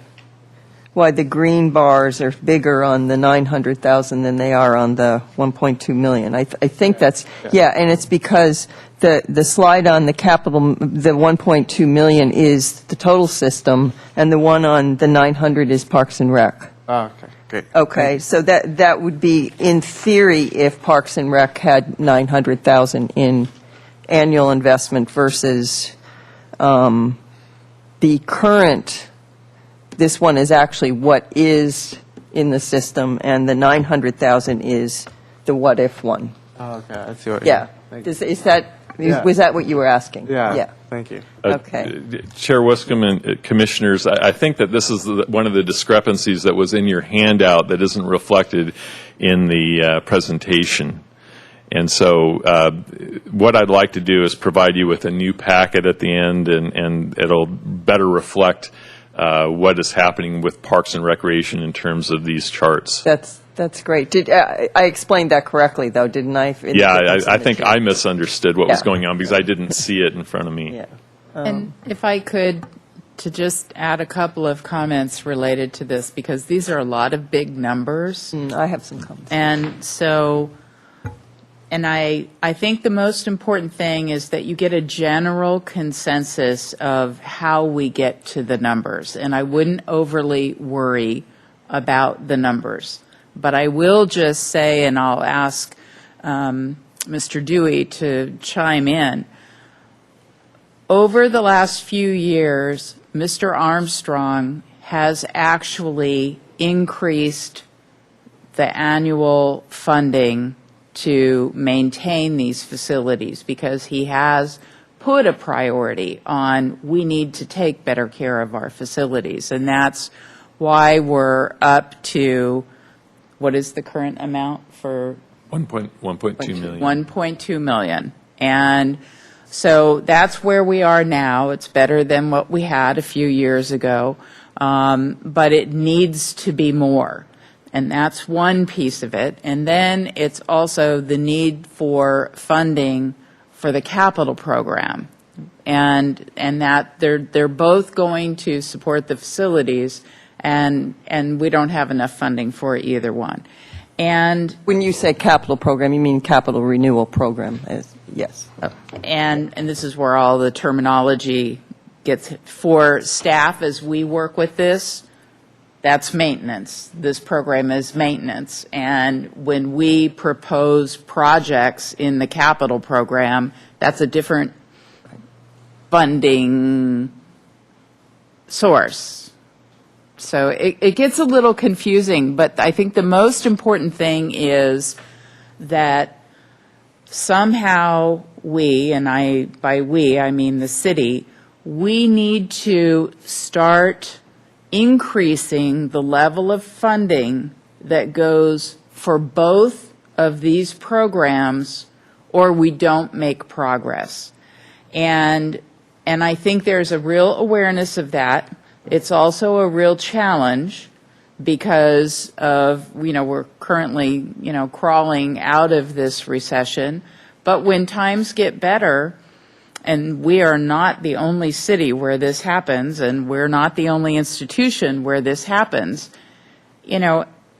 green bars are bigger on the 900,000 than they are on the 1.2 million. I think that's and it's because the slide on the capital, the 1.2 million is the total system, and the one on the 900 is Parks and Rec. Oh, okay, great. Okay, so that would be in theory if Parks and Rec had 900,000 in annual investment versus the current. This one is actually what is in the system, and the 900,000 is the what-if one. Oh, okay, I see what Yeah. Thank you. Is that, Yeah. was that what you were asking? Yeah. Yeah. Thank you. Okay. Chair Wiscombe and commissioners, I think that this is one of the discrepancies that was in your handout that isn't reflected in the presentation. And so what I'd like to do is provide you with a new packet at the end, and it'll better reflect what is happening with Parks and Recreation in terms of these charts. That's great. Did I explained that correctly, though, didn't I? Yeah, I think I misunderstood what was Yeah. going on because I didn't see it in front of me. Yeah. And if I could, to just add a couple of comments related to this, because these are a lot of big numbers. I have some comments. And so, and I think the most important thing is that you get a general consensus of how we get to the numbers. And I wouldn't overly worry about the numbers. But I will just say, and I'll ask Mr. Dewey to chime in, over the last few years, Mr. Armstrong has actually increased the annual funding to maintain these facilities because he has put a priority on we need to take better care of our facilities. And that's why we're up to, what is the current amount for 1.2 million. 1.2 million. And so that's where we are now. It's better than what we had a few years ago, but it needs to be more. And that's one piece of it. And then it's also the need for funding for the capital program. And that they're both going to support the facilities, and we don't have enough funding for either one. And When you say capital program, you mean capital renewal program? Yes. and this is where all the terminology gets for staff as we work with this. That's maintenance. This program is maintenance. And when we propose projects in the capital program, that's a different funding source. So it gets a little confusing, but I think the most important thing is that somehow we, and by we, I mean the city, we need to start increasing the level of funding that goes for both of these programs, or we don't make progress. And I think there's a real awareness of that. It's also a real challenge because of, we're currently, crawling out of this recession. But when times get better, and we are not the only city where this happens, and we're not the only institution where this happens,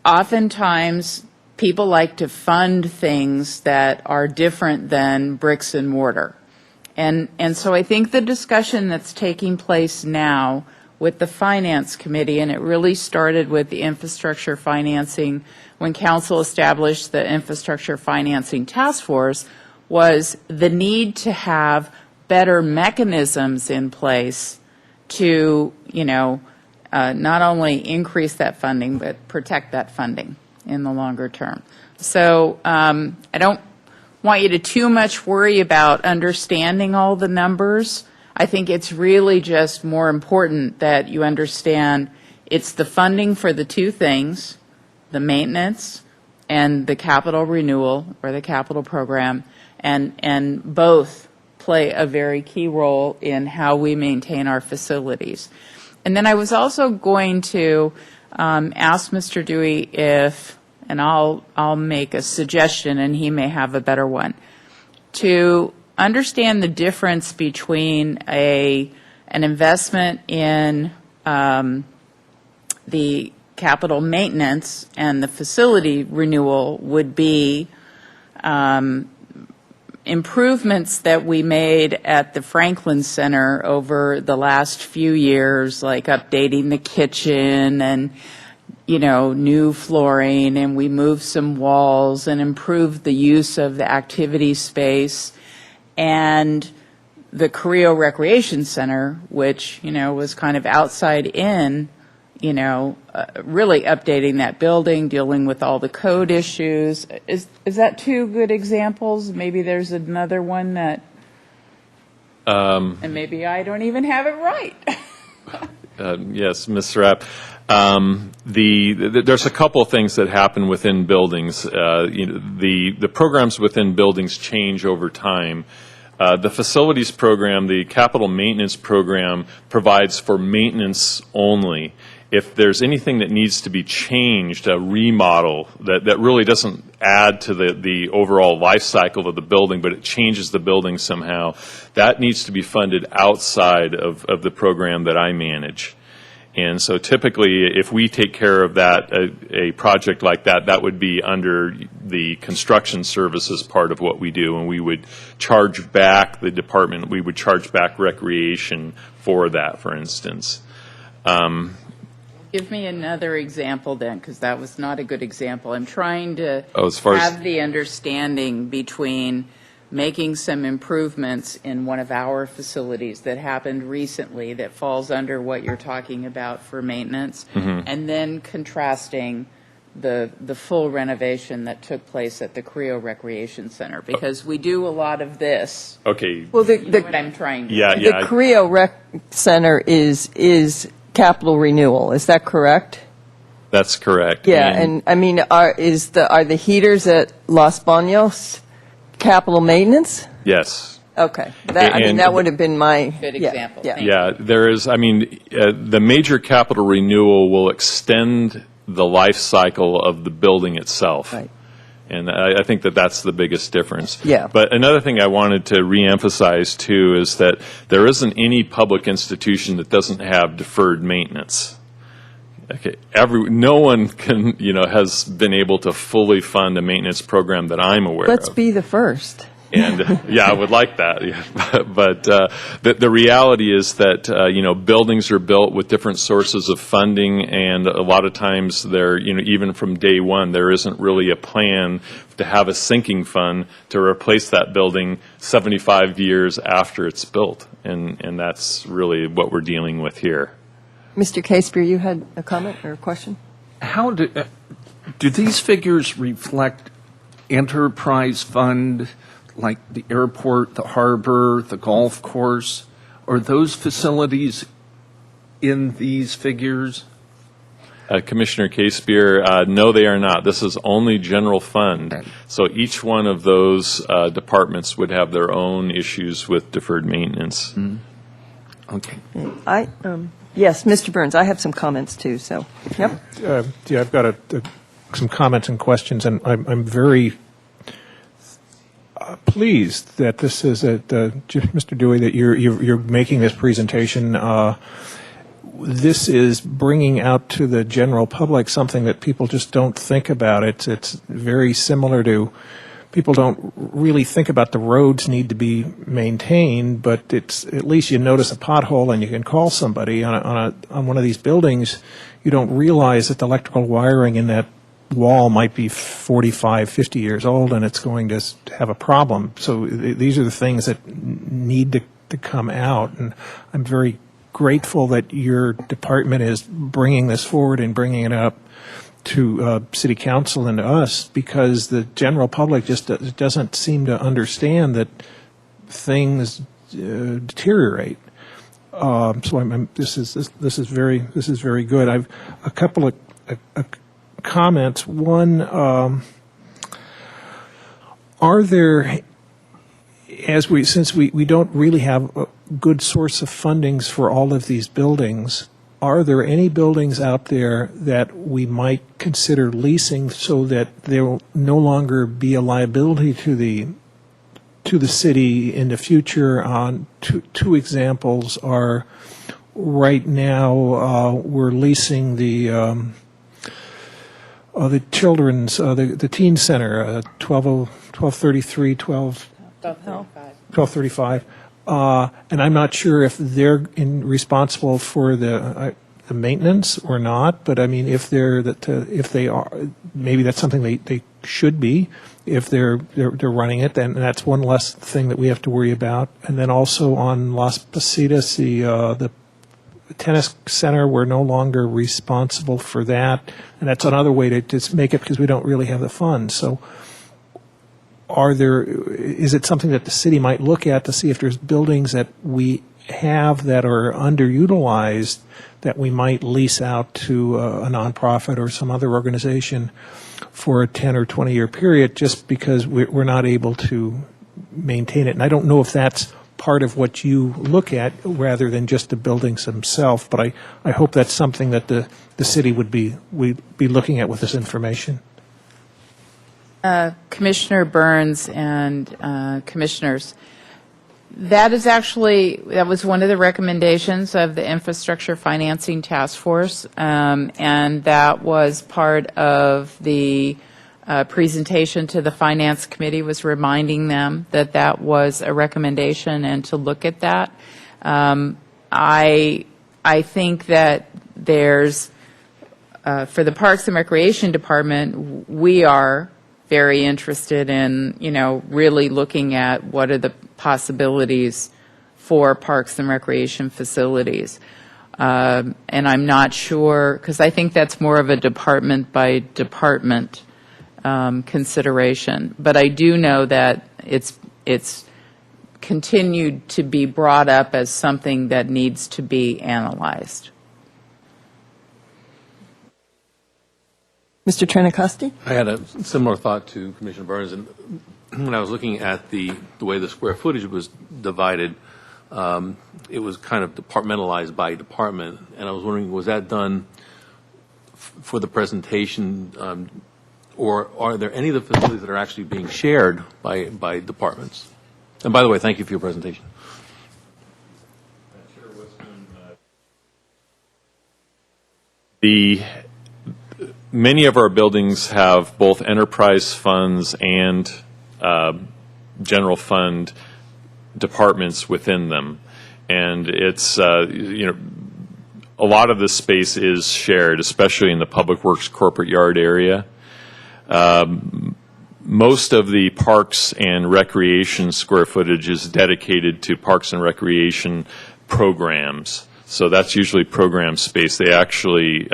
oftentimes people like to fund things that are different than bricks and mortar. And so I think the discussion that's taking place now with the Finance Committee, and it really started with the infrastructure financing, when Council established the Infrastructure Financing Task Force, was the need to have better mechanisms in place to, not only increase that funding, but protect that funding in the longer term. So I don't want you to too much worry about understanding all the numbers. I think it's really just more important that you understand it's the funding for the two things, the maintenance and the capital renewal or the capital program, and both play a very key role in how we maintain our facilities. And then I was also going to ask Mr. Dewey if, and I'll make a suggestion and he may have a better one, to understand the difference between an investment in the capital maintenance and the facility renewal would be improvements that we made at the Franklin Center over the last few years, like updating the kitchen and new flooring, and we moved some walls and improved the use of the activity space. And the Carrillo Recreation Center, which, was kind of outside in, really updating that building, dealing with all the code issues. Is that two good examples? Maybe there's another one that, and maybe I don't even have it right. Yes, Ms. Rapp. There's a couple of things that happen within buildings. The programs within buildings change over time. The facilities program, the capital maintenance program, provides for maintenance only. If there's anything that needs to be changed, a remodel that really doesn't add to the overall life cycle of the building, but it changes the building somehow, that needs to be funded outside of the program that I manage. And so typically, if we take care of that, a project like that, that would be under the construction services part of what we do, and we would charge back the department, we would charge back recreation for that, for instance. Give me another example then, because that was not a good example. I'm trying to as far as- have the understanding between making some improvements in one of our facilities that happened recently that falls under what you're talking about for maintenance, and then contrasting the full renovation that took place at the Creo Recreation Center, because we do a lot of this. Okay. Well, You know what I'm trying to Yeah, the yeah. Creo Rec Center is capital renewal. Is that correct? That's correct. Yeah, and I mean, are the heaters at Los Baños capital maintenance? Yes. Okay, that would have been my Good yeah, example. Yeah. Thank Yeah, there is, the major capital renewal will extend the life cycle of the building itself. Right. And I think that's the biggest difference. Yeah. But another thing I wanted to reemphasize too is that there isn't any public institution that doesn't have deferred maintenance. Okay, no one can, has been able to fully fund a maintenance program that I'm aware Let's of. be the first. And yeah, I would like that. Yeah. But the reality is that buildings are built with different sources of funding, and a lot of times there, even from day one, there isn't really a plan to have a sinking fund to replace that building 75 years after it's built, and that's really what we're dealing with here. Mr. Casepier, you had a comment or a question? How do these figures reflect enterprise fund, like the airport, the harbor, the golf course? Are those facilities in these figures? Commissioner Casepier, no, they are not. This is only general fund. Right. So each one of those departments would have their own issues with deferred maintenance. Okay. Yes, Mr. Burns, I have some comments too, so, yep. Yeah, I've got some comments and questions, and I'm very pleased that this is Mr. Dewey, that you're making this presentation. This is bringing out to the general public something that people just don't think about. It's very similar to, people don't really think about the roads need to be maintained, but it's, at least you notice a pothole and you can call somebody on one of these buildings. You don't realize that the electrical wiring in that wall might be 45, 50 years old, and it's going to have a problem. So these are the things that need to come out, and I'm very grateful that your department is bringing this forward and bringing it up to City Council and to us, because the general public just doesn't seem to understand that things deteriorate. So this is very good. I've a couple of comments. One, are there, since we don't really have a good source of fundings for all of these buildings, are there any buildings out there that we might consider leasing so that there will no longer be a liability to the city in the future? Two examples are, right now we're leasing the children's, the teen center, 1233, 1235. And I'm not sure if they're responsible for the maintenance or not, but I mean, if they are, maybe that's something they should be. If they're running it, then that's one less thing that we have to worry about. And then also on Las Positas, the tennis center, we're no longer responsible for that, and that's another way to just make it because we don't really have the funds. So is it something that the city might look at to see if there's buildings that we have that are underutilized that we might lease out to a nonprofit or some other organization for a 10 or 20-year period just because we're not able to maintain it? And I don't know if that's part of what you look at rather than just the buildings themselves, but I hope that's something that the city would be looking at with this information. Commissioner Burns and commissioners, that was one of the recommendations of the Infrastructure Financing Task Force, and that was part of the presentation to the Finance Committee, was reminding them that that was a recommendation and to look at that. I think that there's, for the Parks and Recreation Department, we are very interested in, really looking at what are the possibilities for parks and recreation facilities. And I'm not sure, because I think that's more of a department by department consideration. But I do know that it's continued to be brought up as something that needs to be analyzed. Mr. Trinacosti? I had a similar thought to Commissioner Burns, and when I was looking at the way the square footage was divided, it was kind of departmentalized by department, and I was wondering, was that done for the presentation, or are there any of the facilities that are actually being shared by departments? And by the way, thank you for your presentation. Many of our buildings have both enterprise funds and general fund departments within them, and it's a lot of this space is shared, especially in the Public Works corporate yard area. Most of the parks and recreation square footage is dedicated to parks and recreation programs, so that's usually program space. They actually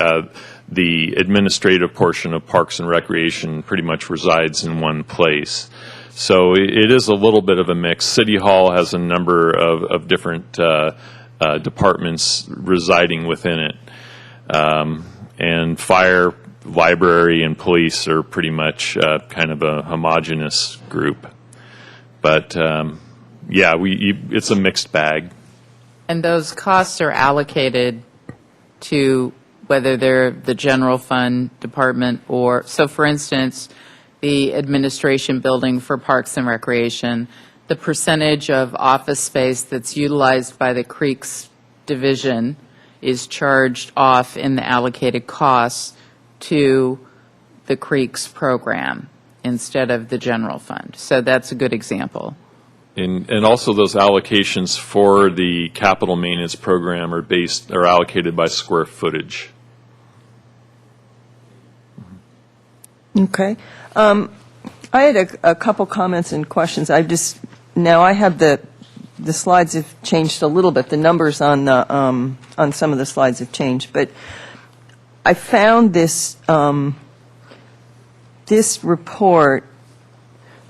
the administrative portion of Parks and Recreation pretty much resides in one place. So it is a little bit of a mix. City Hall has a number of different departments residing within it. And fire, library, and police are pretty much kind of a homogeneous group. But, it's a mixed bag. And those costs are allocated to whether they're the general fund department or, so for instance, the administration building for Parks and Recreation, the percentage of office space that's utilized by the Creeks division is charged off in the allocated costs to the Creeks program instead of the general fund. So that's a good example. And also those allocations for the capital maintenance program are allocated by square footage. Okay. I had a couple comments and questions. Now I have the slides have changed a little bit. The numbers on some of the slides have changed, but I found this this report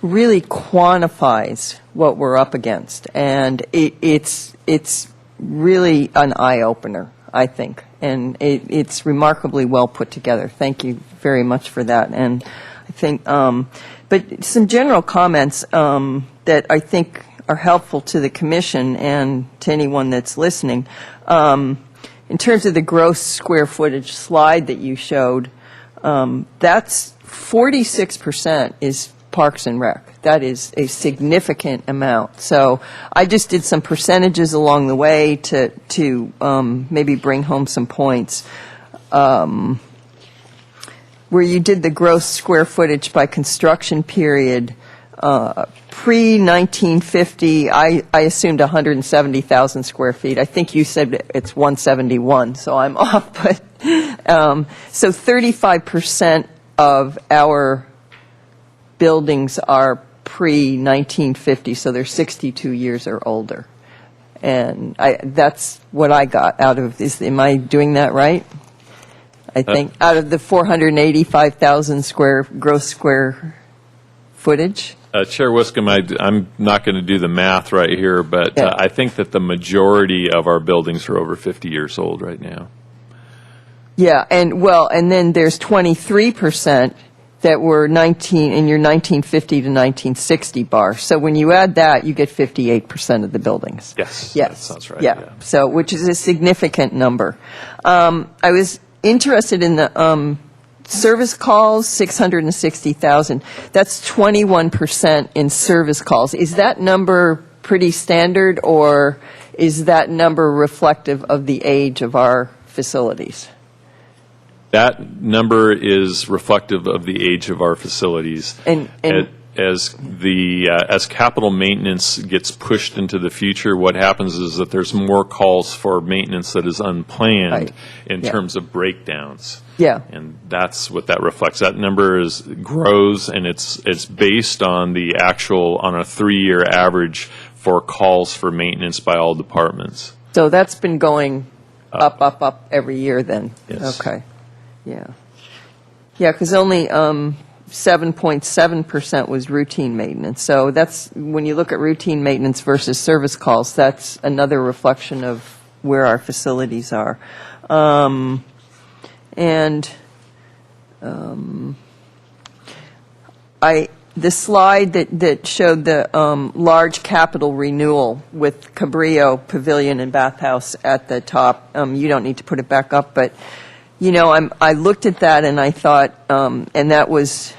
really quantifies what we're up against, and it's really an eye-opener, I think, and it's remarkably well put together. Thank you very much for that. And I think, but some general comments that I think are helpful to the Commission and to anyone that's listening. In terms of the gross square footage slide that you showed, that's 46% is Parks and Rec. That is a significant amount. So I just did some percentages along the way to maybe bring home some points. Where you did the gross square footage by construction period, pre-1950, I assumed 170,000 square feet. I think you said it's 171, so I'm off. But so 35% of our buildings are pre-1950, so they're 62 years or older. And that's what I got out of this. Am I doing that right? I think out of the 485,000 gross square footage. Chair Wiscombe, I'm not going to do the math right here, but Yeah. I think that the majority of our buildings are over 50 years old right now. Yeah, and then there's 23% that were in your 1950 to 1960 bar. So when you add that, you get 58% of the buildings. Yes. Yes. That sounds right. Yeah. So, which is a significant number. I was interested in the service calls, 660,000. That's 21% in service calls. Is that number pretty standard, or is that number reflective of the age of our facilities? That number is reflective of the age of our facilities. And As capital maintenance gets pushed into the future, what happens is that there's more calls for maintenance that is unplanned Right. in Yeah. terms of breakdowns. Yeah. And that's what that reflects. That number grows, and it's based on the actual, on a 3-year average for calls for maintenance by all departments. So that's been going up every year then? Yes. Okay, yeah. Yeah, because only 7.7% was routine maintenance. So that's, when you look at routine maintenance versus service calls, that's another reflection of where our facilities are. The slide that showed the large capital renewal with Cabrillo Pavilion and Bathhouse at the top, you don't need to put it back up, but, I looked at that and I thought, and that was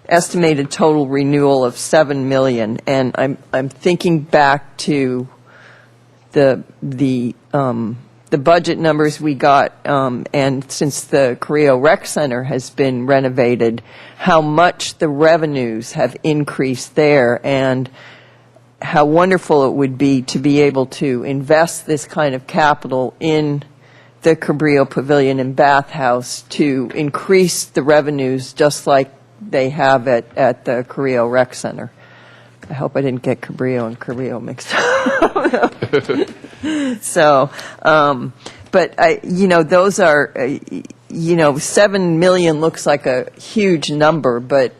estimated total renewal of $7 million, and I'm thinking back to the budget numbers we got, and since the Carrillo Rec Center has been renovated, how much the revenues have increased there, and how wonderful it would be to be able to invest this kind of capital in the Cabrillo Pavilion and Bathhouse to increase the revenues just like they have at the Carrillo Rec Center. I hope I didn't get Cabrillo and Carrillo mixed up. So, but those are, $7 million looks like a huge number, but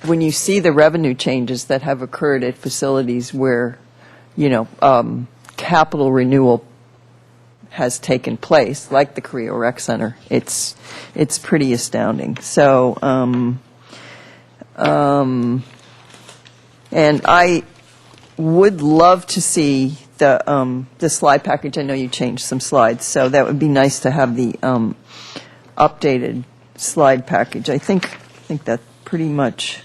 when you see the revenue changes that have occurred at facilities where, capital renewal has taken place, like the Carrillo Rec Center, it's pretty astounding. So, and I would love to see the slide package. I know you changed some slides, so that would be nice to have the updated slide package. I think that pretty much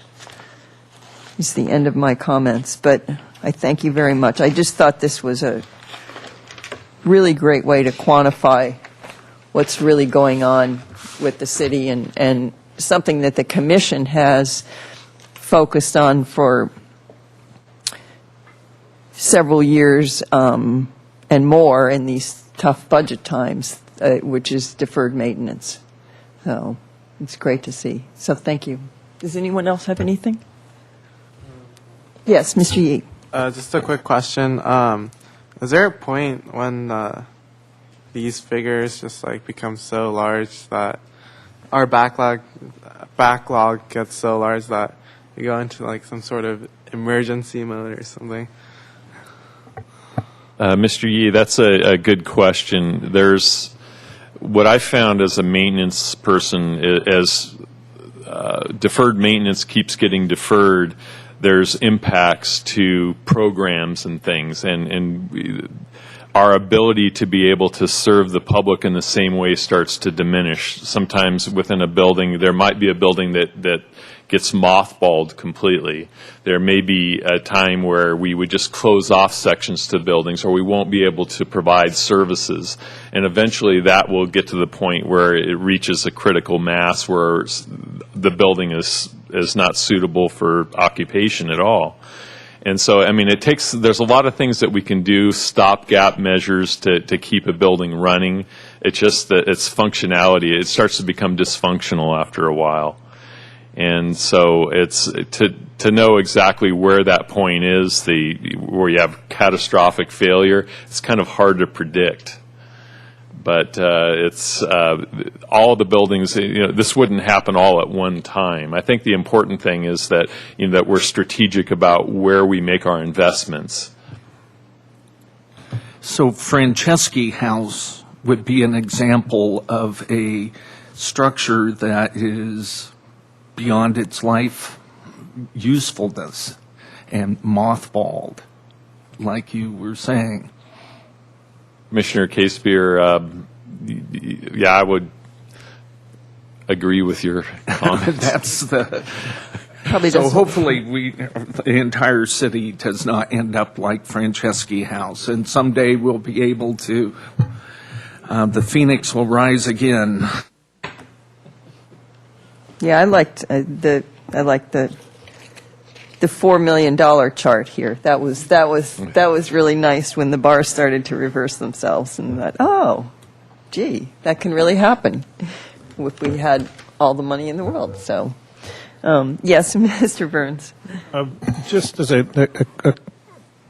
is the end of my comments, but I thank you very much. I just thought this was a really great way to quantify what's really going on with the city, and something that the commission has focused on for several years and more in these tough budget times, which is deferred maintenance. So it's great to see. So thank you. Does anyone else have anything? Yes, Mr. Yee. Just a quick question. Is there a point when these figures just become so large that our backlog gets so large that we go into some sort of emergency mode or something? Mr. Yee, that's a good question. There's what I found as a maintenance person, as deferred maintenance keeps getting deferred, there's impacts to programs and things, and our ability to be able to serve the public in the same way starts to diminish. Sometimes within a building, there might be a building that gets mothballed completely. There may be a time where we would just close off sections to buildings, or we won't be able to provide services. And eventually that will get to the point where it reaches a critical mass where the building is not suitable for occupation at all. And so, there's a lot of things that we can do, stopgap measures to keep a building running. It's just that its functionality, it starts to become dysfunctional after a while. And so it's to know exactly where that point is, where you have catastrophic failure, it's kind of hard to predict. But it's all the buildings. This wouldn't happen all at one time. I think the important thing is that that we're strategic about where we make our investments. So Franceschi House would be an example of a structure that is beyond its life usefulness and mothballed, like you were saying. Commissioner Casebeer, yeah, I would agree with your comments. That's the. Probably So doesn't- hopefully the entire city does not end up like Franceschi House, and someday we'll be able to, the phoenix will rise again. Yeah, I liked the $4 million chart here. That was really nice when the bars started to reverse themselves, and that, oh, gee, that can really happen if we had all the money in the world. So, yes, Mr. Burns. Just as a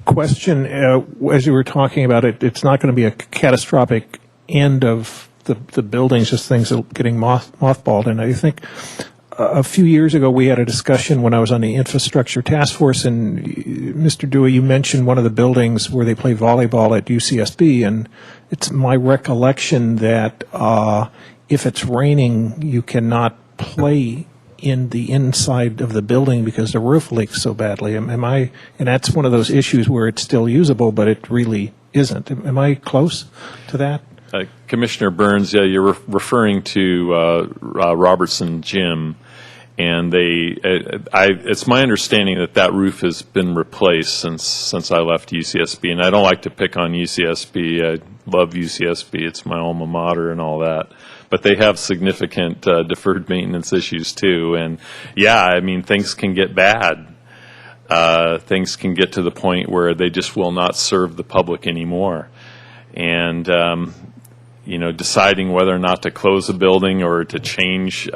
question, as you were talking about it, it's not going to be a catastrophic end of the buildings, just things getting mothballed. And I think a few years ago we had a discussion when I was on the infrastructure task force, and Mr. Dewey, you mentioned one of the buildings where they play volleyball at UCSB, and it's my recollection that if it's raining, you cannot play in the inside of the building because the roof leaks so badly. Am I? And that's one of those issues where it's still usable, but it really isn't. Am I close to that? Commissioner Burns, yeah, you're referring to Robertson Gym, and it's my understanding that roof has been replaced since I left UCSB, and I don't like to pick on UCSB. I love UCSB; it's my alma mater and all that. But they have significant deferred maintenance issues too, and yeah, I mean things can get bad. Things can get to the point where they just will not serve the public anymore, and deciding whether or not to close a building or to change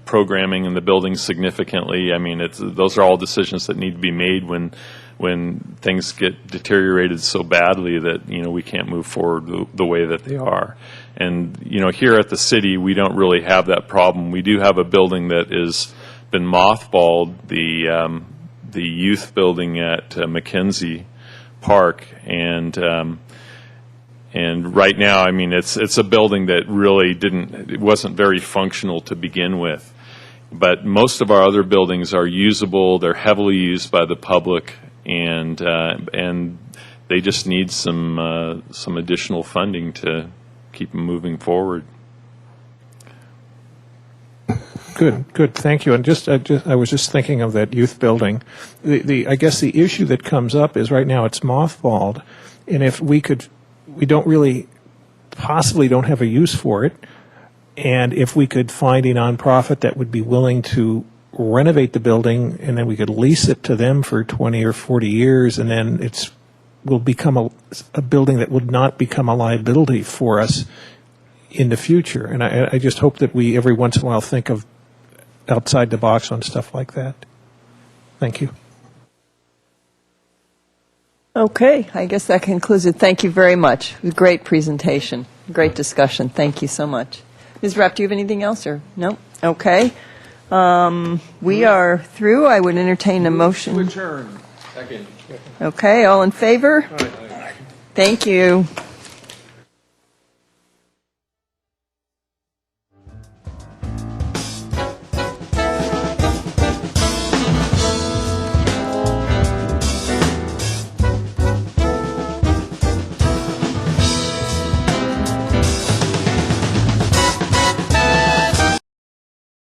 programming in the building significantly. I mean, those are all decisions that need to be made when things get deteriorated so badly that we can't move forward the way that they are. And here at the city, we don't really have that problem. We do have a building that has been mothballed, the youth building at Mackenzie Park, and right now, I mean, it's a building that really it wasn't very functional to begin with. But most of our other buildings are usable. They're heavily used by the public, and they just need some additional funding to keep them moving forward. Good. Thank you. And I was just thinking of that youth building. I guess the issue that comes up is right now it's mothballed, and if we possibly don't have a use for it, and if we could find a nonprofit that would be willing to renovate the building, and then we could lease it to them for 20 or 40 years, and then will become a building that would not become a liability for us in the future. And I just hope that we every once in a while think of outside the box on stuff like that. Thank you. Okay, I guess that concludes it. Thank you very much. It was a great presentation, great discussion. Thank you so much. Ms. Rapp, do you have anything else, or no? Okay. We are through. I would entertain a motion. Adjourn. Okay, all in favor? Thank you.